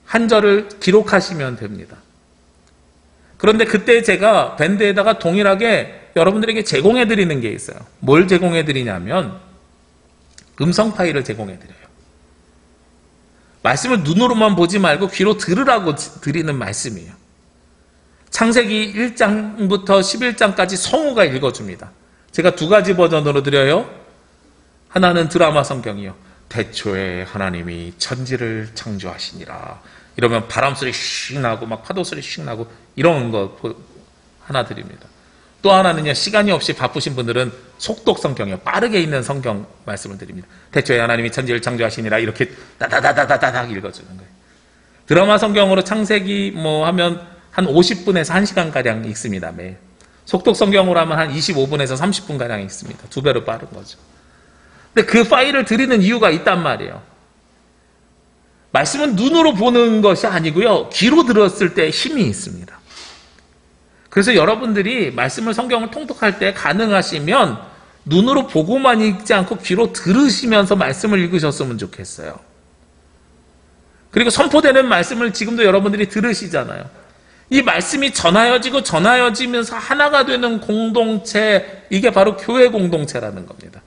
한 절을 기록하시면 됩니다. 그런데 그때 제가 밴드에다가 동일하게 여러분들에게 제공해드리는 게 있어요. 뭘 제공해드리냐면 음성 파일을 제공해드려요. 말씀을 눈으로만 보지 말고 귀로 들으라고 드리는 말씀이에요. 창세기 1장부터 11장까지 성우가 읽어줍니다. 제가 두 가지 버전으로 드려요. 하나는 드라마 성경이요. 태초에 하나님이 천지를 창조하시니라. 이러면 바람소리 씩 나고 막 파도소리 씩 나고 이런 거 하나 드립니다. 또 하나는요, 시간이 없이 바쁘신 분들은 속독 성경이요. 빠르게 읽는 성경 말씀을 드립니다. 태초에 하나님이 천지를 창조하시니라. 이렇게 다다다다다닥 읽어주는 거예요. 드라마 성경으로 창세기 하면 한 50분에서 1시간가량 읽습니다. 매일. 속독 성경으로 하면 한 25분에서 30분가량 읽습니다. 두 배로 빠른 거죠. 근데 그 파일을 드리는 이유가 있단 말이에요. 말씀은 눈으로 보는 것이 아니고요. 귀로 들었을 때 힘이 있습니다. 그래서 여러분들이 말씀을 성경을 통독할 때 가능하시면 눈으로 보고만 읽지 않고 귀로 들으시면서 말씀을 읽으셨으면 좋겠어요. 그리고 선포되는 말씀을 지금도 여러분들이 들으시잖아요. 이 말씀이 전하여지면서 하나가 되는 공동체, 이게 바로 교회 공동체라는 겁니다.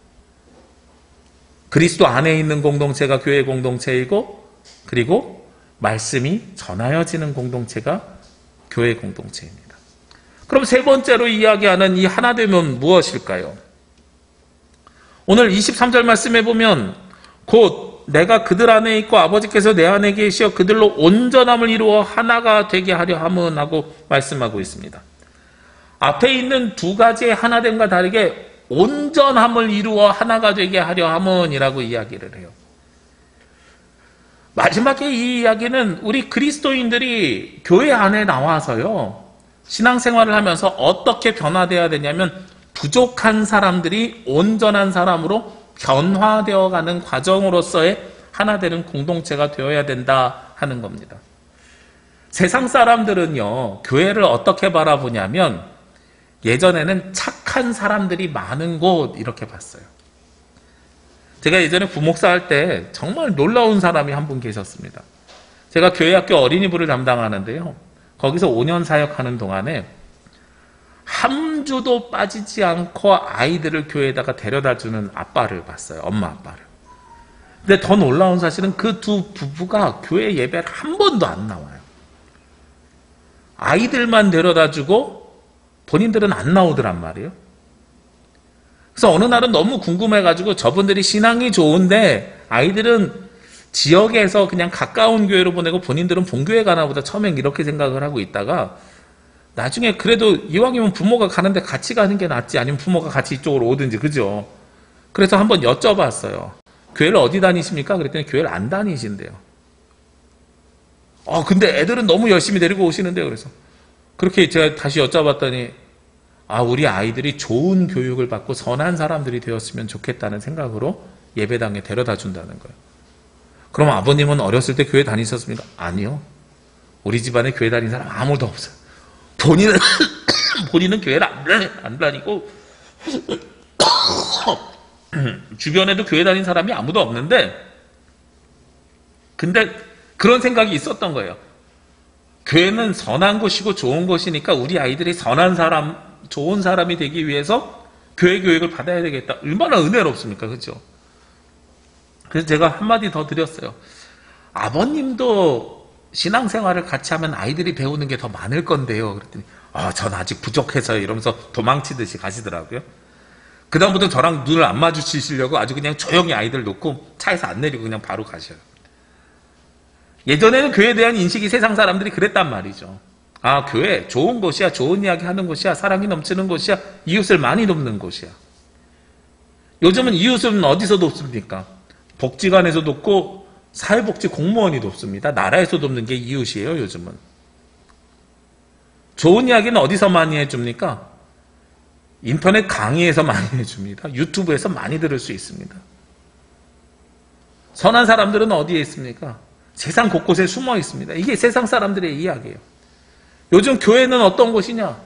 그리스도 안에 있는 공동체가 교회 공동체이고, 그리고 말씀이 전하여지는 공동체가 교회 공동체입니다. 그럼 세 번째로 이야기하는 이 하나됨은 무엇일까요? 오늘 23절 말씀에 보면 곧 내가 그들 안에 있고 아버지께서 내 안에 계시어 그들로 온전함을 이루어 하나가 되게 하려 함은 하고 말씀하고 있습니다. 앞에 있는 두 가지의 하나됨과 다르게 온전함을 이루어 하나가 되게 하려 함은이라고 이야기를 해요. 마지막에 이 이야기는 우리 그리스도인들이 교회 안에 나와서요, 신앙생활을 하면서 어떻게 변화되어야 되냐면 부족한 사람들이 온전한 사람으로 변화되어가는 과정으로서의 하나 되는 공동체가 되어야 된다 하는 겁니다. 세상 사람들은요, 교회를 어떻게 바라보냐면 예전에는 착한 사람들이 많은 곳 이렇게 봤어요. 제가 예전에 부목사 할 때 정말 놀라운 사람이 한 분 계셨습니다. 제가 교회학교 어린이부를 담당하는데요, 거기서 5년 사역하는 동안에 한 주도 빠지지 않고 아이들을 교회에다가 데려다주는 아빠를 봤어요. 엄마 아빠를. 근데 더 놀라운 사실은 그 두 부부가 교회 예배를 한 번도 안 나와요. 아이들만 데려다주고 본인들은 안 나오더란 말이에요. 그래서 어느 날은 너무 궁금해가지고 저분들이 신앙이 좋은데 아이들은 지역에서 그냥 가까운 교회로 보내고 본인들은 본교회 가나 보다 처음엔 이렇게 생각을 하고 있다가 나중에 그래도 이왕이면 부모가 가는데 같이 가는 게 낫지, 아니면 부모가 같이 이쪽으로 오든지, 그죠? 그래서 한번 여쭤봤어요. 교회를 어디 다니십니까? 그랬더니 교회를 안 다니신대요. 근데 애들은 너무 열심히 데리고 오시는데요. 그래서 그렇게 제가 다시 여쭤봤더니 우리 아이들이 좋은 교육을 받고 선한 사람들이 되었으면 좋겠다는 생각으로 예배당에 데려다 준다는 거예요. 그럼 아버님은 어렸을 때 교회 다니셨습니까? 아니요. 우리 집안에 교회 다니는 사람 아무도 없어요. 본인은 교회를 안 다니고 주변에도 교회 다니는 사람이 아무도 없는데, 근데 그런 생각이 있었던 거예요. 교회는 선한 곳이고 좋은 곳이니까 우리 아이들이 선한 사람, 좋은 사람이 되기 위해서 교회 교육을 받아야 되겠다. 얼마나 은혜롭습니까? 그렇죠? 그래서 제가 한마디 더 드렸어요. 아버님도 신앙생활을 같이 하면 아이들이 배우는 게 더 많을 건데요. 그랬더니 전 아직 부족해서요, 이러면서 도망치듯이 가시더라고요. 그 다음부터 저랑 눈을 안 마주치시려고 아주 그냥 조용히 아이들 놓고 차에서 안 내리고 그냥 바로 가셔요. 예전에는 교회에 대한 인식이 세상 사람들이 그랬단 말이죠. 교회 좋은 곳이야, 좋은 이야기 하는 곳이야, 사랑이 넘치는 곳이야, 이웃을 많이 돕는 곳이야. 요즘은 이웃은 어디서 돕습니까? 복지관에서 돕고 사회복지 공무원이 돕습니다. 나라에서 돕는 게 이웃이에요, 요즘은. 좋은 이야기는 어디서 많이 해줍니까? 인터넷 강의에서 많이 해줍니다. 유튜브에서 많이 들을 수 있습니다. 선한 사람들은 어디에 있습니까? 세상 곳곳에 숨어 있습니다. 이게 세상 사람들의 이야기예요. 요즘 교회는 어떤 곳이냐?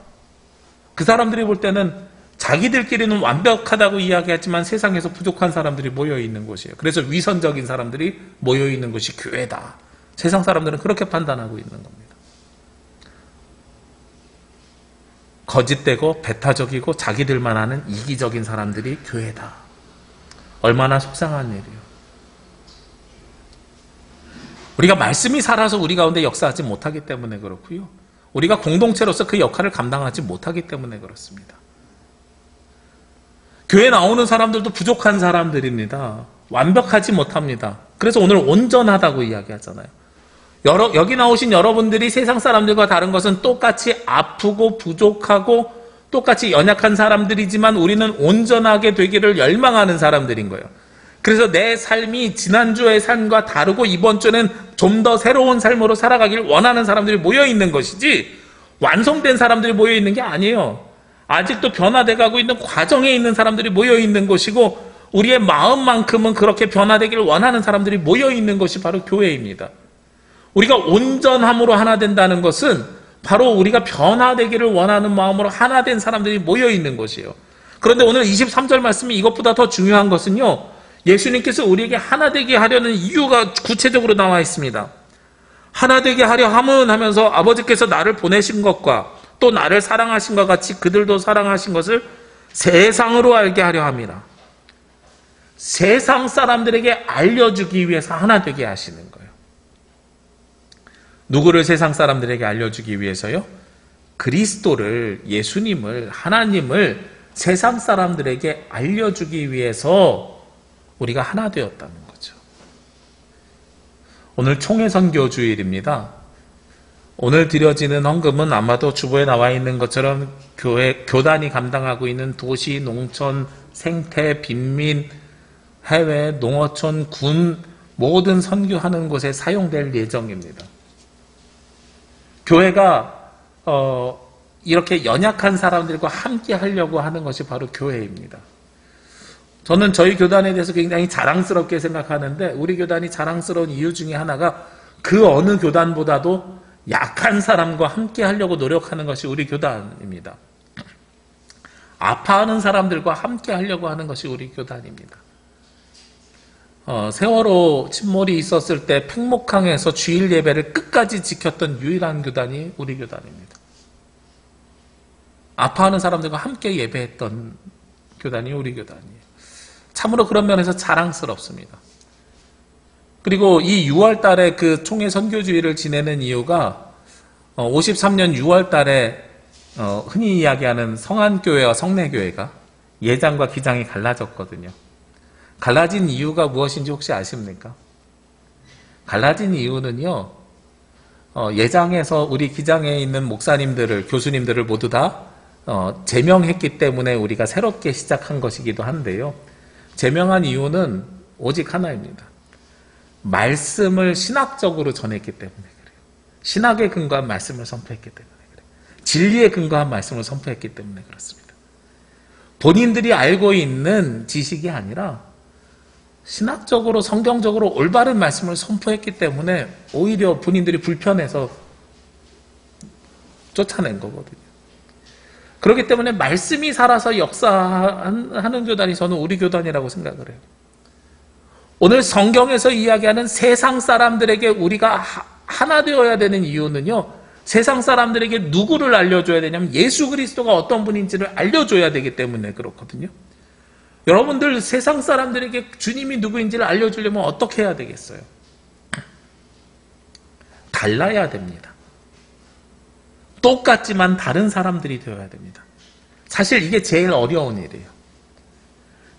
그 사람들이 볼 때는 자기들끼리는 완벽하다고 이야기하지만 세상에서 부족한 사람들이 모여있는 곳이에요. 그래서 위선적인 사람들이 모여있는 곳이 교회다. 세상 사람들은 그렇게 판단하고 있는 겁니다. 거짓되고 배타적이고 자기들만 아는 이기적인 사람들이 교회다. 얼마나 속상한 일이에요. 우리가 말씀이 살아서 우리 가운데 역사하지 못하기 때문에 그렇고요. 우리가 공동체로서 그 역할을 감당하지 못하기 때문에 그렇습니다. 교회 나오는 사람들도 부족한 사람들입니다. 완벽하지 못합니다. 그래서 오늘 온전하다고 이야기하잖아요. 여기 나오신 여러분들이 세상 사람들과 다른 것은 똑같이 아프고 부족하고 똑같이 연약한 사람들이지만 우리는 온전하게 되기를 열망하는 사람들인 거예요. 그래서 내 삶이 지난주의 삶과 다르고 이번 주는 좀 더 새로운 삶으로 살아가길 원하는 사람들이 모여있는 것이지, 완성된 사람들이 모여있는 게 아니에요. 아직도 변화돼 가고 있는 과정에 있는 사람들이 모여있는 것이고, 우리의 마음만큼은 그렇게 변화되기를 원하는 사람들이 모여있는 것이 바로 교회입니다. 우리가 온전함으로 하나 된다는 것은 바로 우리가 변화되기를 원하는 마음으로 하나 된 사람들이 모여 있는 것이에요. 그런데 오늘 23절 말씀이 이것보다 더 중요한 것은요, 예수님께서 우리에게 하나 되게 하려는 이유가 구체적으로 나와 있습니다. 하나 되게 하려 함은 하면서 아버지께서 나를 보내신 것과 또 나를 사랑하신 것 같이 그들도 사랑하신 것을 세상으로 알게 하려 함이라. 세상 사람들에게 알려주기 위해서 하나 되게 하시는 거예요. 누구를 세상 사람들에게 알려주기 위해서요? 그리스도를, 예수님을, 하나님을 세상 사람들에게 알려주기 위해서 우리가 하나 되었다는 거죠. 오늘 총회선교 주일입니다. 오늘 드려지는 헌금은 아마도 주보에 나와 있는 것처럼 교단이 감당하고 있는 도시, 농촌, 생태, 빈민, 해외, 농어촌, 군 모든 선교하는 곳에 사용될 예정입니다. 교회가 이렇게 연약한 사람들과 함께 하려고 하는 것이 바로 교회입니다. 저는 저희 교단에 대해서 굉장히 자랑스럽게 생각하는데, 우리 교단이 자랑스러운 이유 중에 하나가 그 어느 교단보다도 약한 사람과 함께 하려고 노력하는 것이 우리 교단입니다. 아파하는 사람들과 함께 하려고 하는 것이 우리 교단입니다. 세월호 침몰이 있었을 때 팽목항에서 주일 예배를 끝까지 지켰던 유일한 교단이 우리 교단입니다. 아파하는 사람들과 함께 예배했던 교단이 우리 교단이에요. 참으로 그런 면에서 자랑스럽습니다. 그리고 이 6월 달에 그 총회 선교주의를 지내는 이유가 53년 6월 달에 흔히 이야기하는 성안교회와 성내교회가 예장과 기장이 갈라졌거든요. 갈라진 이유가 무엇인지 혹시 아십니까? 갈라진 이유는요, 예장에서 우리 기장에 있는 목사님들을, 교수님들을 모두 다 제명했기 때문에 우리가 새롭게 시작한 것이기도 한데요. 제명한 이유는 오직 하나입니다. 말씀을 신학적으로 전했기 때문에 그래요. 신학에 근거한 말씀을 선포했기 때문에 그래요. 진리에 근거한 말씀을 선포했기 때문에 그렇습니다. 본인들이 알고 있는 지식이 아니라 신학적으로 성경적으로 올바른 말씀을 선포했기 때문에 오히려 본인들이 불편해서 쫓아낸 거거든요. 그렇기 때문에 말씀이 살아서 역사하는 교단이 저는 우리 교단이라고 생각을 해요. 오늘 성경에서 이야기하는 세상 사람들에게 우리가 하나 되어야 되는 이유는요, 세상 사람들에게 누구를 알려줘야 되냐면 예수 그리스도가 어떤 분인지를 알려줘야 되기 때문에 그렇거든요. 여러분들 세상 사람들에게 주님이 누구인지를 알려주려면 어떻게 해야 되겠어요? 달라야 됩니다. 똑같지만 다른 사람들이 되어야 됩니다. 사실 이게 제일 어려운 일이에요.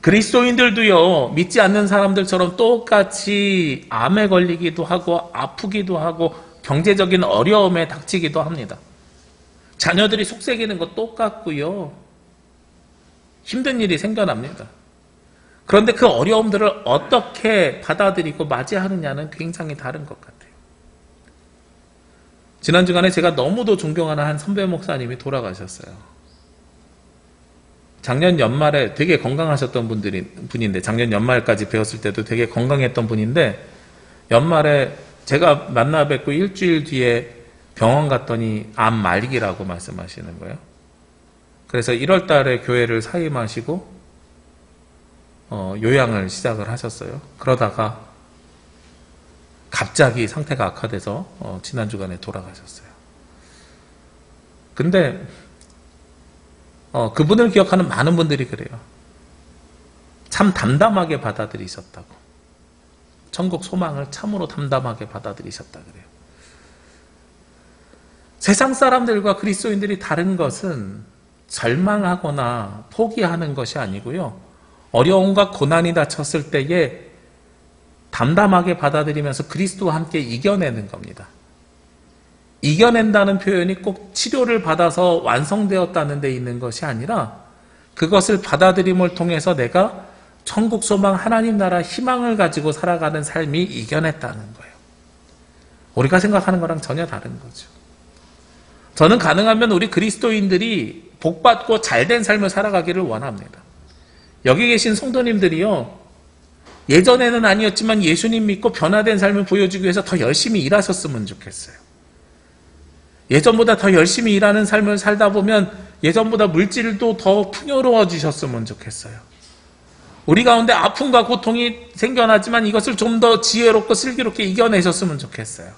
그리스도인들도요, 믿지 않는 사람들처럼 똑같이 암에 걸리기도 하고 아프기도 하고 경제적인 어려움에 닥치기도 합니다. 자녀들이 속썩이는 거 똑같고요. 힘든 일이 생겨납니다. 그런데 그 어려움들을 어떻게 받아들이고 맞이하느냐는 굉장히 다른 것 같아요. 지난 주간에 제가 너무도 존경하는 한 선배 목사님이 돌아가셨어요. 작년 연말에 되게 건강하셨던 분인데, 작년 연말까지 배웠을 때도 되게 건강했던 분인데, 연말에 제가 만나 뵙고 일주일 뒤에 병원 갔더니 암 말기라고 말씀하시는 거예요. 그래서 1월 달에 교회를 사임하시고 요양을 시작을 하셨어요. 그러다가 갑자기 상태가 악화돼서 지난 주간에 돌아가셨어요. 근데 그분을 기억하는 많은 분들이 그래요. 참 담담하게 받아들이셨다고. 천국 소망을 참으로 담담하게 받아들이셨다 그래요. 세상 사람들과 그리스도인들이 다른 것은 절망하거나 포기하는 것이 아니고요, 어려움과 고난이 닥쳤을 때에 담담하게 받아들이면서 그리스도와 함께 이겨내는 겁니다. 이겨낸다는 표현이 꼭 치료를 받아서 완성되었다는 데 있는 것이 아니라 그것을 받아들임을 통해서 내가 천국 소망, 하나님 나라 희망을 가지고 살아가는 삶이 이겨냈다는 거예요. 우리가 생각하는 거랑 전혀 다른 거죠. 저는 가능하면 우리 그리스도인들이 복받고 잘된 삶을 살아가기를 원합니다. 여기 계신 성도님들이요, 예전에는 아니었지만 예수님 믿고 변화된 삶을 보여주기 위해서 더 열심히 일하셨으면 좋겠어요. 예전보다 더 열심히 일하는 삶을 살다 보면 예전보다 물질도 더 풍요로워지셨으면 좋겠어요. 우리 가운데 아픔과 고통이 생겨나지만 이것을 좀 더 지혜롭고 슬기롭게 이겨내셨으면 좋겠어요.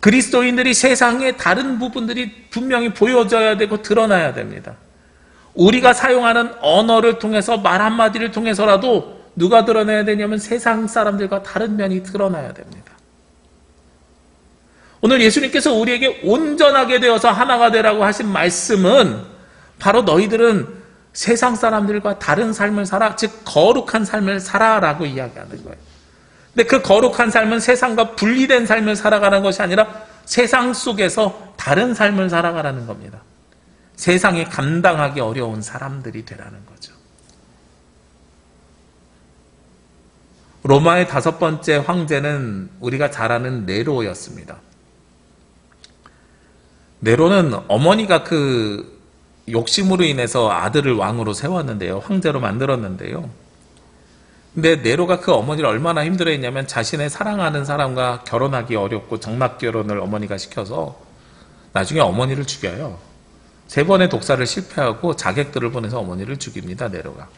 그리스도인들이 세상의 다른 부분들이 분명히 보여져야 되고 드러나야 됩니다. 우리가 사용하는 언어를 통해서 말 한마디를 통해서라도 누가 드러나야 되냐면 세상 사람들과 다른 면이 드러나야 됩니다. 오늘 예수님께서 우리에게 온전하게 되어서 하나가 되라고 하신 말씀은 바로 너희들은 세상 사람들과 다른 삶을 살아, 즉 거룩한 삶을 살아라고 이야기하는 거예요. 근데 그 거룩한 삶은 세상과 분리된 삶을 살아가는 것이 아니라 세상 속에서 다른 삶을 살아가라는 겁니다. 세상에 감당하기 어려운 사람들이 되라는 거죠. 로마의 5번째 황제는 우리가 잘 아는 네로였습니다. 네로는 어머니가 그 욕심으로 인해서 아들을 왕으로 세웠는데요. 황제로 만들었는데요. 근데 네로가 그 어머니를 얼마나 힘들어했냐면 자신의 사랑하는 사람과 결혼하기 어렵고 정막 결혼을 어머니가 시켜서 나중에 어머니를 죽여요. 3번의 독사를 실패하고 자객들을 보내서 어머니를 죽입니다. 네로가.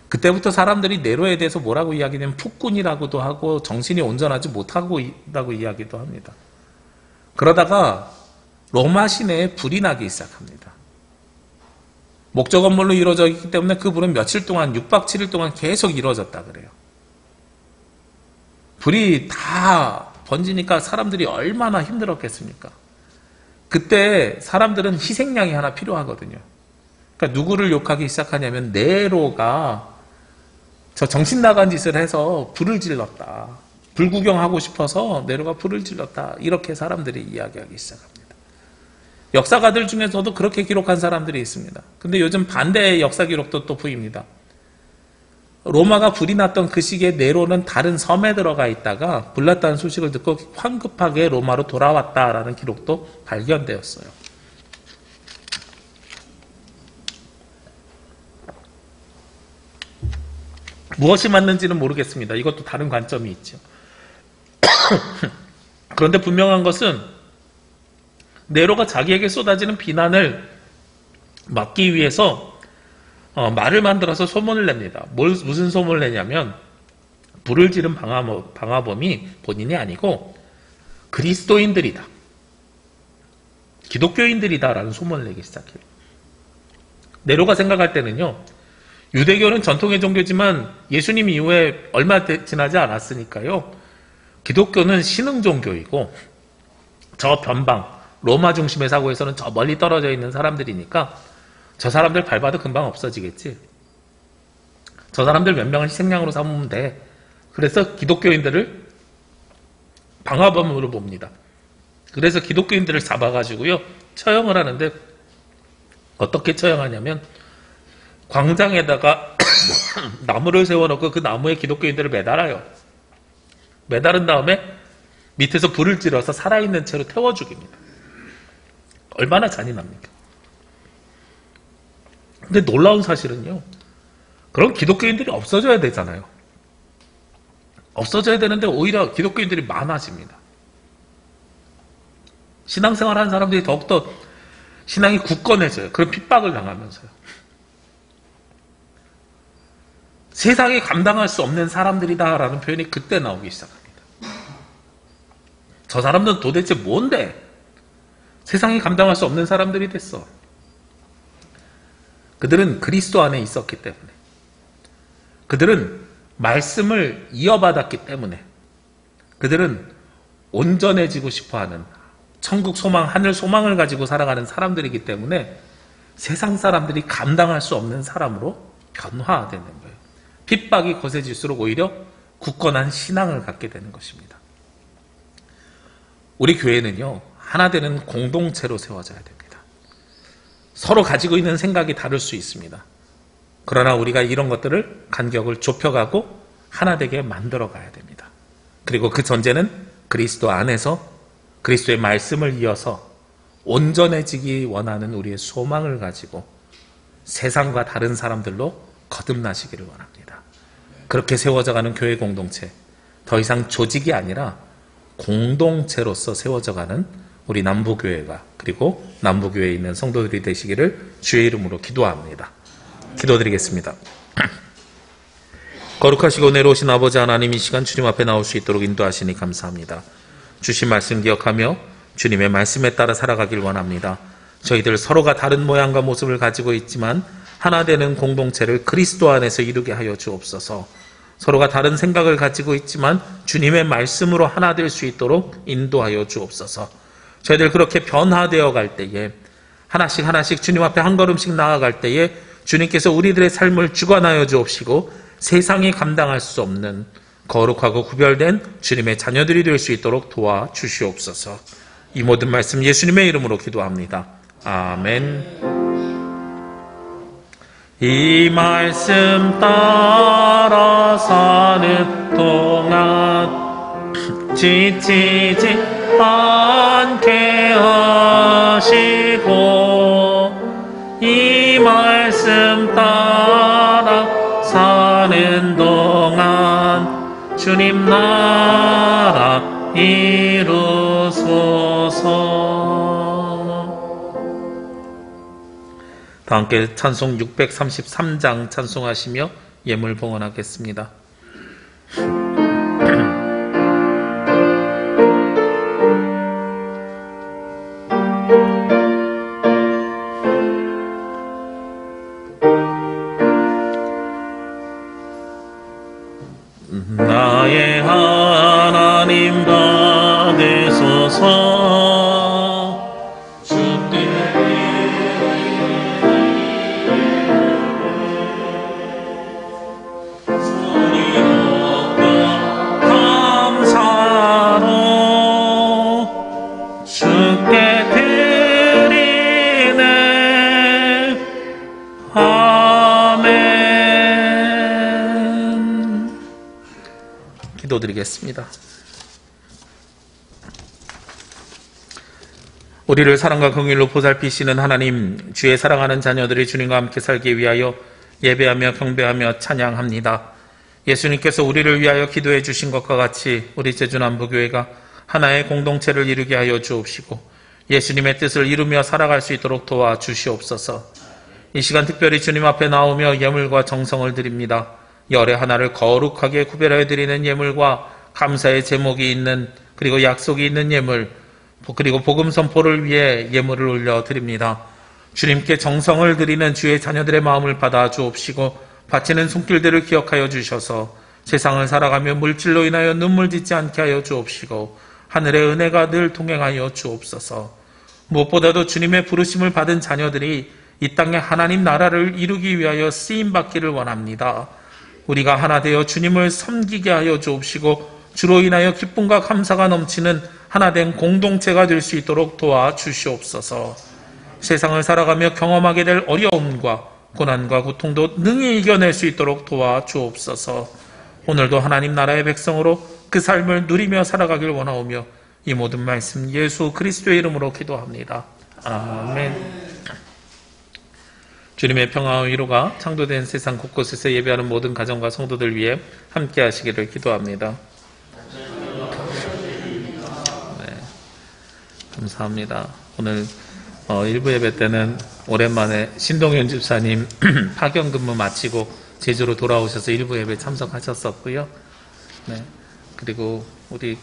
그때부터 사람들이 네로에 대해서 뭐라고 이야기하냐면 폭군이라고도 하고 정신이 온전하지 못하고 라고 이야기도 합니다. 그러다가 로마 시내에 불이 나기 시작합니다. 목적 건물로 이루어져 있기 때문에 그 불은 며칠 동안 6박 7일 동안 계속 이루어졌다 그래요. 불이 다 번지니까 사람들이 얼마나 힘들었겠습니까? 그때 사람들은 희생양이 하나 필요하거든요. 그러니까 누구를 욕하기 시작하냐면 네로가 저 정신 나간 짓을 해서 불을 질렀다. 불 구경하고 싶어서 네로가 불을 질렀다. 이렇게 사람들이 이야기하기 시작합니다. 역사가들 중에서도 그렇게 기록한 사람들이 있습니다. 근데 요즘 반대의 역사 기록도 또 보입니다. 로마가 불이 났던 그 시기에 네로는 다른 섬에 들어가 있다가 불났다는 소식을 듣고 황급하게 로마로 돌아왔다라는 기록도 발견되었어요. 무엇이 맞는지는 모르겠습니다. 이것도 다른 관점이 있죠. 그런데 분명한 것은 네로가 자기에게 쏟아지는 비난을 막기 위해서 말을 만들어서 소문을 냅니다. 무슨 소문을 내냐면 불을 지른 방화범이 본인이 아니고 그리스도인들이다. 기독교인들이다 라는 소문을 내기 시작해요. 네로가 생각할 때는요. 유대교는 전통의 종교지만 예수님 이후에 얼마 지나지 않았으니까요. 기독교는 신흥 종교이고 저 변방 로마 중심의 사고에서는 저 멀리 떨어져 있는 사람들이니까 저 사람들 밟아도 금방 없어지겠지. 저 사람들 몇 명을 희생양으로 삼으면 돼. 그래서 기독교인들을 방화범으로 봅니다. 그래서 기독교인들을 잡아가지고요. 처형을 하는데 어떻게 처형하냐면 광장에다가 나무를 세워놓고 그 나무에 기독교인들을 매달아요. 매달은 다음에 밑에서 불을 질러서 살아있는 채로 태워 죽입니다. 얼마나 잔인합니까? 근데 놀라운 사실은요. 그럼 기독교인들이 없어져야 되잖아요. 없어져야 되는데 오히려 기독교인들이 많아집니다. 신앙생활 하는 사람들이 더욱더 신앙이 굳건해져요. 그런 핍박을 당하면서요. 세상에 감당할 수 없는 사람들이다라는 표현이 그때 나오기 시작합니다. 저 사람들은 도대체 뭔데? 세상이 감당할 수 없는 사람들이 됐어. 그들은 그리스도 안에 있었기 때문에, 그들은 말씀을 이어받았기 때문에, 그들은 온전해지고 싶어하는 천국 소망, 하늘 소망을 가지고 살아가는 사람들이기 때문에 세상 사람들이 감당할 수 없는 사람으로 변화되는 거예요. 핍박이 거세질수록 오히려 굳건한 신앙을 갖게 되는 것입니다. 우리 교회는요, 하나 되는 공동체로 세워져야 됩니다. 서로 가지고 있는 생각이 다를 수 있습니다. 그러나 우리가 이런 것들을 간격을 좁혀가고 하나 되게 만들어 가야 됩니다. 그리고 그 전제는 그리스도 안에서 그리스도의 말씀을 이어서 온전해지기 원하는 우리의 소망을 가지고 세상과 다른 사람들로 거듭나시기를 원합니다. 그렇게 세워져가는 교회 공동체, 더 이상 조직이 아니라 공동체로서 세워져가는 우리 남부교회가, 그리고 남부교회에 있는 성도들이 되시기를 주의 이름으로 기도합니다. 기도드리겠습니다. 거룩하시고 내려오신 아버지 하나님, 이 시간 주님 앞에 나올 수 있도록 인도하시니 감사합니다. 주신 말씀 기억하며 주님의 말씀에 따라 살아가길 원합니다. 저희들 서로가 다른 모양과 모습을 가지고 있지만 하나 되는 공동체를 그리스도 안에서 이루게 하여 주옵소서. 서로가 다른 생각을 가지고 있지만 주님의 말씀으로 하나 될 수 있도록 인도하여 주옵소서. 저희들 그렇게 변화되어 갈 때에, 하나씩 주님 앞에 한 걸음씩 나아갈 때에 주님께서 우리들의 삶을 주관하여 주옵시고 세상이 감당할 수 없는 거룩하고 구별된 주님의 자녀들이 될 수 있도록 도와주시옵소서. 이 모든 말씀 예수님의 이름으로 기도합니다. 아멘. 이 말씀 따라 사는 동안 지치지 않게 하시고, 이 말씀 따라 사는 동안 주님 나라 이루소서. 다 함께 찬송 633장 찬송하시며 예물 봉헌하겠습니다. 나의 하나님 받으소서. 주께 소리로가 감사로 주께 드리네. 아멘. 기도드리겠습니다. 우리를 사랑과 긍휼로 보살피시는 하나님, 주의 사랑하는 자녀들이 주님과 함께 살기 위하여 예배하며 경배하며 찬양합니다. 예수님께서 우리를 위하여 기도해 주신 것과 같이 우리 제주남부교회가 하나의 공동체를 이루게 하여 주옵시고 예수님의 뜻을 이루며 살아갈 수 있도록 도와주시옵소서. 이 시간 특별히 주님 앞에 나오며 예물과 정성을 드립니다. 열의 하나를 거룩하게 구별하여 드리는 예물과 감사의 제목이 있는, 그리고 약속이 있는 예물, 그리고 복음 선포를 위해 예물을 올려드립니다. 주님께 정성을 드리는 주의 자녀들의 마음을 받아 주옵시고 바치는 손길들을 기억하여 주셔서 세상을 살아가며 물질로 인하여 눈물 짓지 않게 하여 주옵시고 하늘의 은혜가 늘 동행하여 주옵소서. 무엇보다도 주님의 부르심을 받은 자녀들이 이 땅에 하나님 나라를 이루기 위하여 쓰임받기를 원합니다. 우리가 하나 되어 주님을 섬기게 하여 주옵시고 주로 인하여 기쁨과 감사가 넘치는 하나된 공동체가 될 수 있도록 도와주시옵소서. 세상을 살아가며 경험하게 될 어려움과 고난과 고통도 능히 이겨낼 수 있도록 도와주옵소서. 오늘도 하나님 나라의 백성으로 그 삶을 누리며 살아가길 원하오며 이 모든 말씀 예수 그리스도의 이름으로 기도합니다. 아멘. 주님의 평화와 위로가 창조된 세상 곳곳에서 예배하는 모든 가정과 성도들 위해 함께 하시기를 기도합니다. 네, 감사합니다. 오늘 일부 예배 때는 오랜만에 신동현 집사님 파견 근무 마치고 제주로 돌아오셔서 일부 예배 참석하셨었고요. 네, 그리고 우리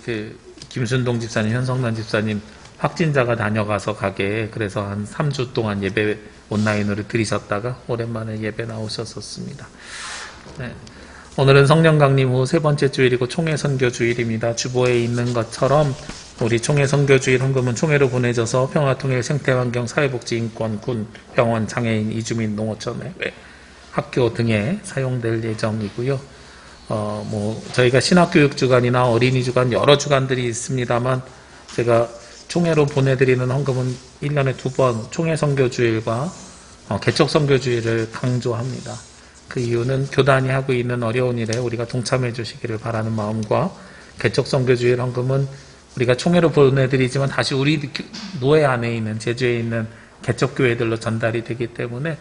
김순동 집사님, 현성란 집사님 확진자가 다녀가서 가게, 그래서 한 3주 동안 예배 온라인으로 드리셨다가 오랜만에 예배 나오셨었습니다. 네. 오늘은 성령 강림 후 세 번째 주일이고 총회 선교 주일입니다. 주보에 있는 것처럼 우리 총회 선교 주일 헌금은 총회로 보내져서 평화통일, 생태환경, 사회복지, 인권, 군, 병원, 장애인, 이주민, 농어촌, 학교 등에 사용될 예정이고요. 저희가 신학교육주간이나 어린이주간 여러 주간들이 있습니다만 제가 총회로 보내드리는 헌금은 1년에 2번 총회 선교주일과 개척 선교주일을 강조합니다. 그 이유는 교단이 하고 있는 어려운 일에 우리가 동참해 주시기를 바라는 마음과, 개척 선교주일 헌금은 우리가 총회로 보내드리지만 다시 우리 노예 안에 있는, 제주에 있는 개척교회들로 전달이 되기 때문에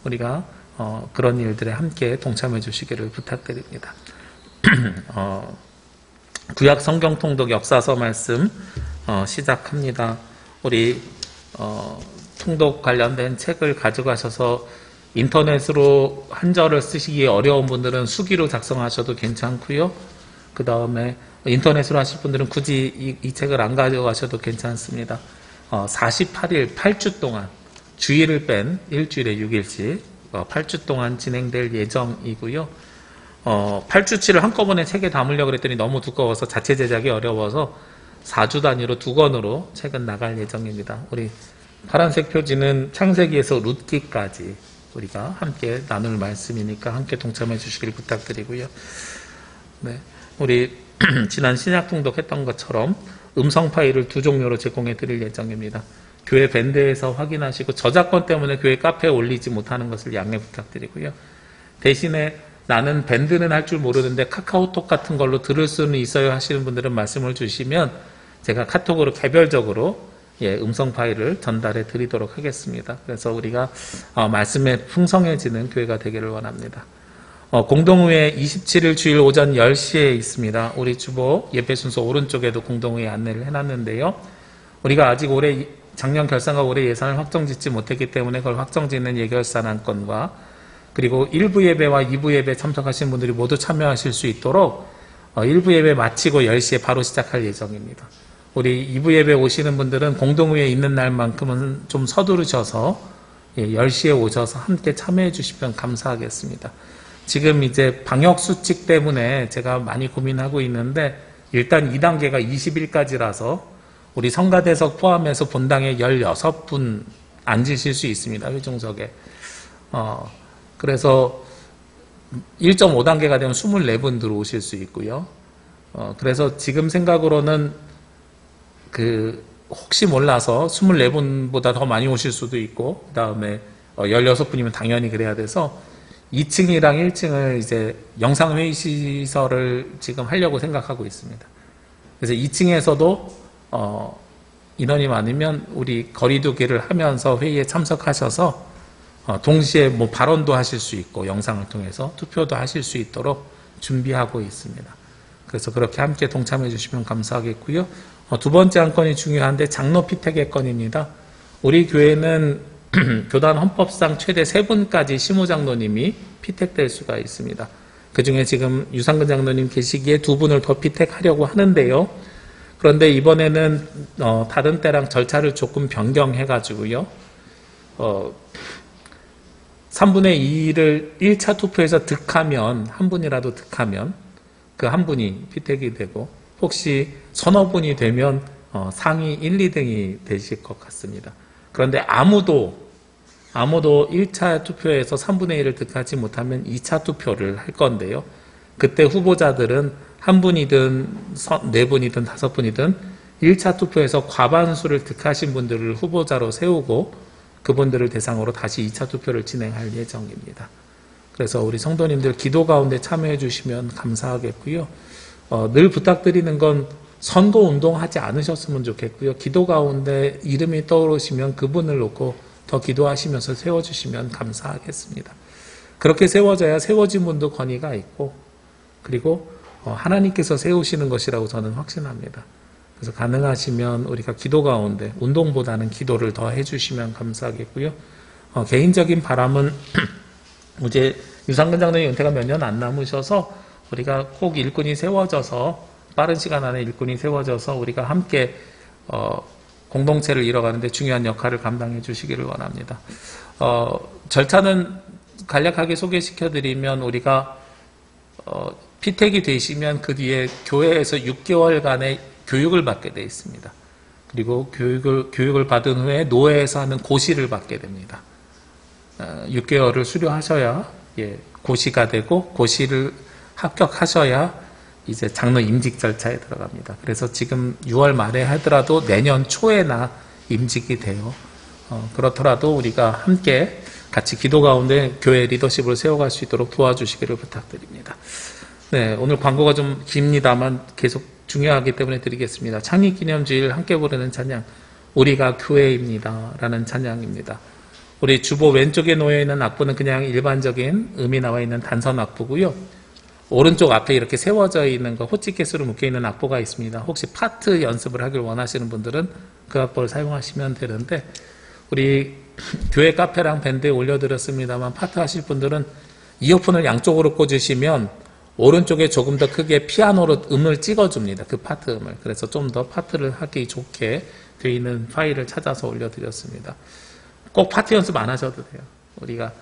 우리가 그런 일들에 함께 동참해 주시기를 부탁드립니다. 구약 성경 통독 역사서 말씀 시작합니다. 우리 통독 관련된 책을 가져가셔서 인터넷으로 한절을 쓰시기 어려운 분들은 수기로 작성하셔도 괜찮고요. 그 다음에 인터넷으로 하실 분들은 굳이 이 책을 안 가져가셔도 괜찮습니다. 48일 8주 동안 주일을 뺀 일주일에 6일씩 8주 동안 진행될 예정이고요. 8주치를 한꺼번에 책에 담으려고 그랬더니 너무 두꺼워서 자체 제작이 어려워서 4주 단위로 2권으로 책은 나갈 예정입니다. 우리 파란색 표지는 창세기에서 룻기까지 우리가 함께 나눌 말씀이니까 함께 동참해 주시길 부탁드리고요. 네, 우리 지난 신약 통독했던 것처럼 음성 파일을 2종류로 제공해 드릴 예정입니다. 교회 밴드에서 확인하시고 저작권 때문에 교회 카페에 올리지 못하는 것을 양해 부탁드리고요. 대신에 나는 밴드는 할 줄 모르는데 카카오톡 같은 걸로 들을 수는 있어요 하시는 분들은 말씀을 주시면 제가 카톡으로 개별적으로 음성 파일을 전달해 드리도록 하겠습니다. 그래서 우리가 말씀에 풍성해지는 교회가 되기를 원합니다. 공동의회 27일 주일 오전 10시에 있습니다. 우리 주보 예배 순서 오른쪽에도 공동의회 안내를 해놨는데요. 우리가 아직 작년 결산과 올해 예산을 확정짓지 못했기 때문에 그걸 확정짓는 예결산 안건과 그리고 1부 예배와 2부 예배 참석하신 분들이 모두 참여하실 수 있도록 1부 예배 마치고 10시에 바로 시작할 예정입니다. 우리 2부 예배 오시는 분들은 공동의회 있는 날만큼은 좀 서두르셔서 10시에 오셔서 함께 참여해 주시면 감사하겠습니다. 지금 이제 방역수칙 때문에 제가 많이 고민하고 있는데 일단 2단계가 20일까지라서 우리 성가대석 포함해서 본당에 16분 앉으실 수 있습니다. 회중석에. 그래서 1.5단계가 되면 24분 들어오실 수 있고요. 그래서 지금 생각으로는 혹시 몰라서 24분보다 더 많이 오실 수도 있고, 그 다음에 16분이면 당연히 그래야 돼서 2층이랑 1층을 이제 영상회의시설을 지금 하려고 생각하고 있습니다. 그래서 2층에서도 인원이 많으면 우리 거리두기를 하면서 회의에 참석하셔서 동시에 발언도 하실 수 있고 영상을 통해서 투표도 하실 수 있도록 준비하고 있습니다. 그래서 그렇게 함께 동참해 주시면 감사하겠고요. 두 번째 안건이 중요한데 장로 피택의 건입니다. 우리 교회는 교단 헌법상 최대 3분까지 시무장로님이 피택될 수가 있습니다. 그 중에 지금 유상근 장로님 계시기에 2분을 더 피택하려고 하는데요. 그런데 이번에는 다른 때랑 절차를 조금 변경해가지고요. 3분의 2를 1차 투표에서 득하면, 한 분이라도 득하면 그 한 분이 피택이 되고 혹시 서너 분이 되면 상위 1, 2등이 되실 것 같습니다. 그런데 아무도 1차 투표에서 3분의 1을 득하지 못하면 2차 투표를 할 건데요. 그때 후보자들은 한 분이든 4분이든 5분이든 1차 투표에서 과반수를 득하신 분들을 후보자로 세우고 그분들을 대상으로 다시 2차 투표를 진행할 예정입니다. 그래서 우리 성도님들 기도 가운데 참여해 주시면 감사하겠고요. 늘 부탁드리는 건 선거운동 하지 않으셨으면 좋겠고요. 기도 가운데 이름이 떠오르시면 그분을 놓고 더 기도하시면서 세워주시면 감사하겠습니다. 그렇게 세워져야 세워진 분도 권위가 있고 그리고 하나님께서 세우시는 것이라고 저는 확신합니다. 그래서 가능하시면 우리가 기도 가운데 운동보다는 기도를 더 해주시면 감사하겠고요. 개인적인 바람은 이제 유상근 장로님 은퇴가 몇 년 안 남으셔서 우리가 꼭 일꾼이 세워져서 빠른 시간 안에 일꾼이 세워져서 우리가 함께 공동체를 이뤄가는데 중요한 역할을 감당해 주시기를 원합니다. 절차는 간략하게 소개시켜드리면 우리가 피택이 되시면 그 뒤에 교회에서 6개월간의 교육을 받게 되어 있습니다. 그리고 교육을 받은 후에 노회에서 하는 고시를 받게 됩니다. 6개월을 수료하셔야 고시가 되고 고시를 합격하셔야 이제 장로 임직 절차에 들어갑니다. 그래서 지금 6월 말에 하더라도 내년 초에나 임직이 돼요. 그렇더라도 우리가 함께 같이 기도 가운데 교회 리더십을 세워갈 수 있도록 도와주시기를 부탁드립니다. 네, 오늘 광고가 좀 깁니다만 계속 중요하기 때문에 드리겠습니다. 창립기념주일 함께 부르는 찬양, 우리가 교회입니다 라는 찬양입니다. 우리 주보 왼쪽에 놓여있는 악보는 그냥 일반적인 음이 나와 있는 단선 악보고요. 오른쪽 앞에 이렇게 세워져 있는 거 호치케스로 묶여있는 악보가 있습니다. 혹시 파트 연습을 하길 원하시는 분들은 그 악보를 사용하시면 되는데, 우리 교회 카페랑 밴드에 올려드렸습니다만 파트 하실 분들은 이어폰을 양쪽으로 꽂으시면 오른쪽에 조금 더 크게 피아노로 음을 찍어줍니다. 그 파트 음을. 그래서 좀 더 파트를 하기 좋게 되어 있는 파일을 찾아서 올려드렸습니다. 꼭 파트 연습 안 하셔도 돼요. 우리가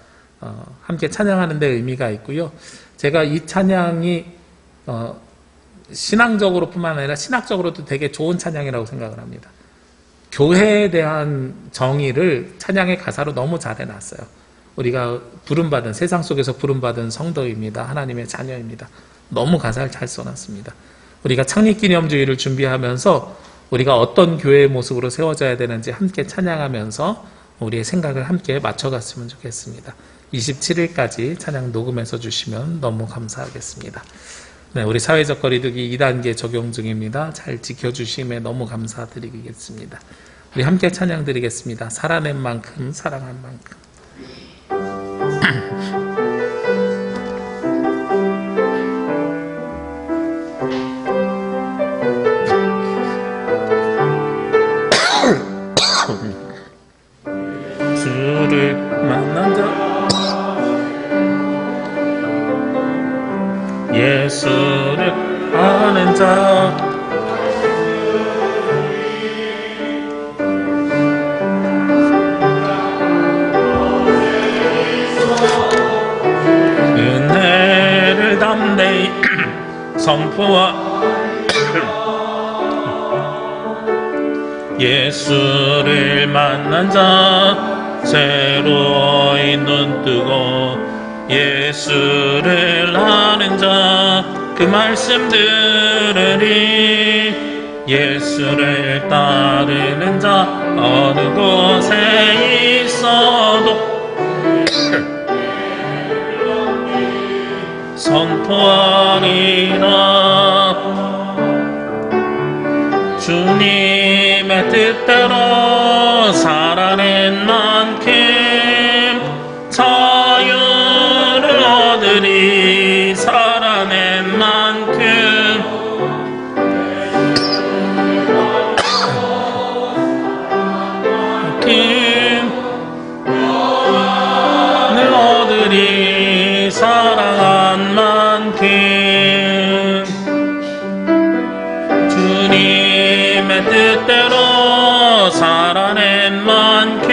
함께 찬양하는 데 의미가 있고요. 제가 이 찬양이 신앙적으로 뿐만 아니라 신학적으로도 되게 좋은 찬양이라고 생각을 합니다. 교회에 대한 정의를 찬양의 가사로 너무 잘 해놨어요. 우리가 부름받은, 세상 속에서 부름받은 성도입니다. 하나님의 자녀입니다. 너무 가사를 잘 써놨습니다. 우리가 창립기념주의를 준비하면서 우리가 어떤 교회의 모습으로 세워져야 되는지 함께 찬양하면서 우리의 생각을 함께 맞춰갔으면 좋겠습니다. 27일까지 찬양 녹음해서 주시면 너무 감사하겠습니다. 네, 우리 사회적 거리두기 2단계 적용 중입니다. 잘 지켜주심에 너무 감사드리겠습니다. 우리 함께 찬양 드리겠습니다. 살아낸 만큼 사랑한 만큼. 주를 만난 자 예수를 아는 자 은혜를 담대히 선포하 예수를 만난 자 새로이 눈뜨고 예수를 아는 자 그 말씀 들으리 예수를 따르는 자 어느 곳에 있어도 선포하리라 주님의 뜻대로 살아낸 만큼 자유를 얻으리 살아낸 만큼 늘 얻으리 사랑한 만큼 주님의 뜻대로 살아낸 만큼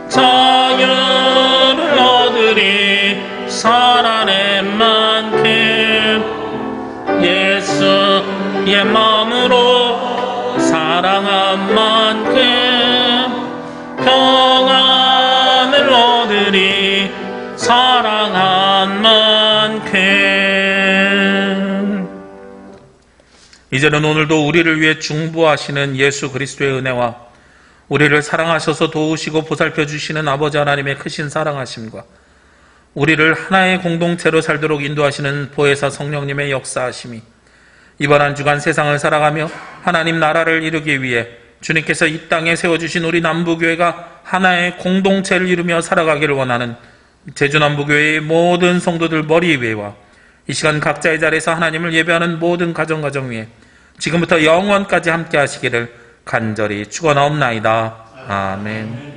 자유를 얻으리 살아낸 만큼 예수의 마음으로 사랑한 만큼 평안을 얻으리 사랑한 만큼. 이제는 오늘도 우리를 위해 중보하시는 예수 그리스도의 은혜와 우리를 사랑하셔서 도우시고 보살펴 주시는 아버지 하나님의 크신 사랑하심과 우리를 하나의 공동체로 살도록 인도하시는 보혜사 성령님의 역사하심이 이번 한 주간 세상을 살아가며 하나님 나라를 이루기 위해 주님께서 이 땅에 세워주신 우리 남부교회가 하나의 공동체를 이루며 살아가기를 원하는 제주남부교회의 모든 성도들 머리 위에와 이 시간 각자의 자리에서 하나님을 예배하는 모든 가정 위에 지금부터 영원까지 함께 하시기를 간절히 축원하옵나이다. 아멘.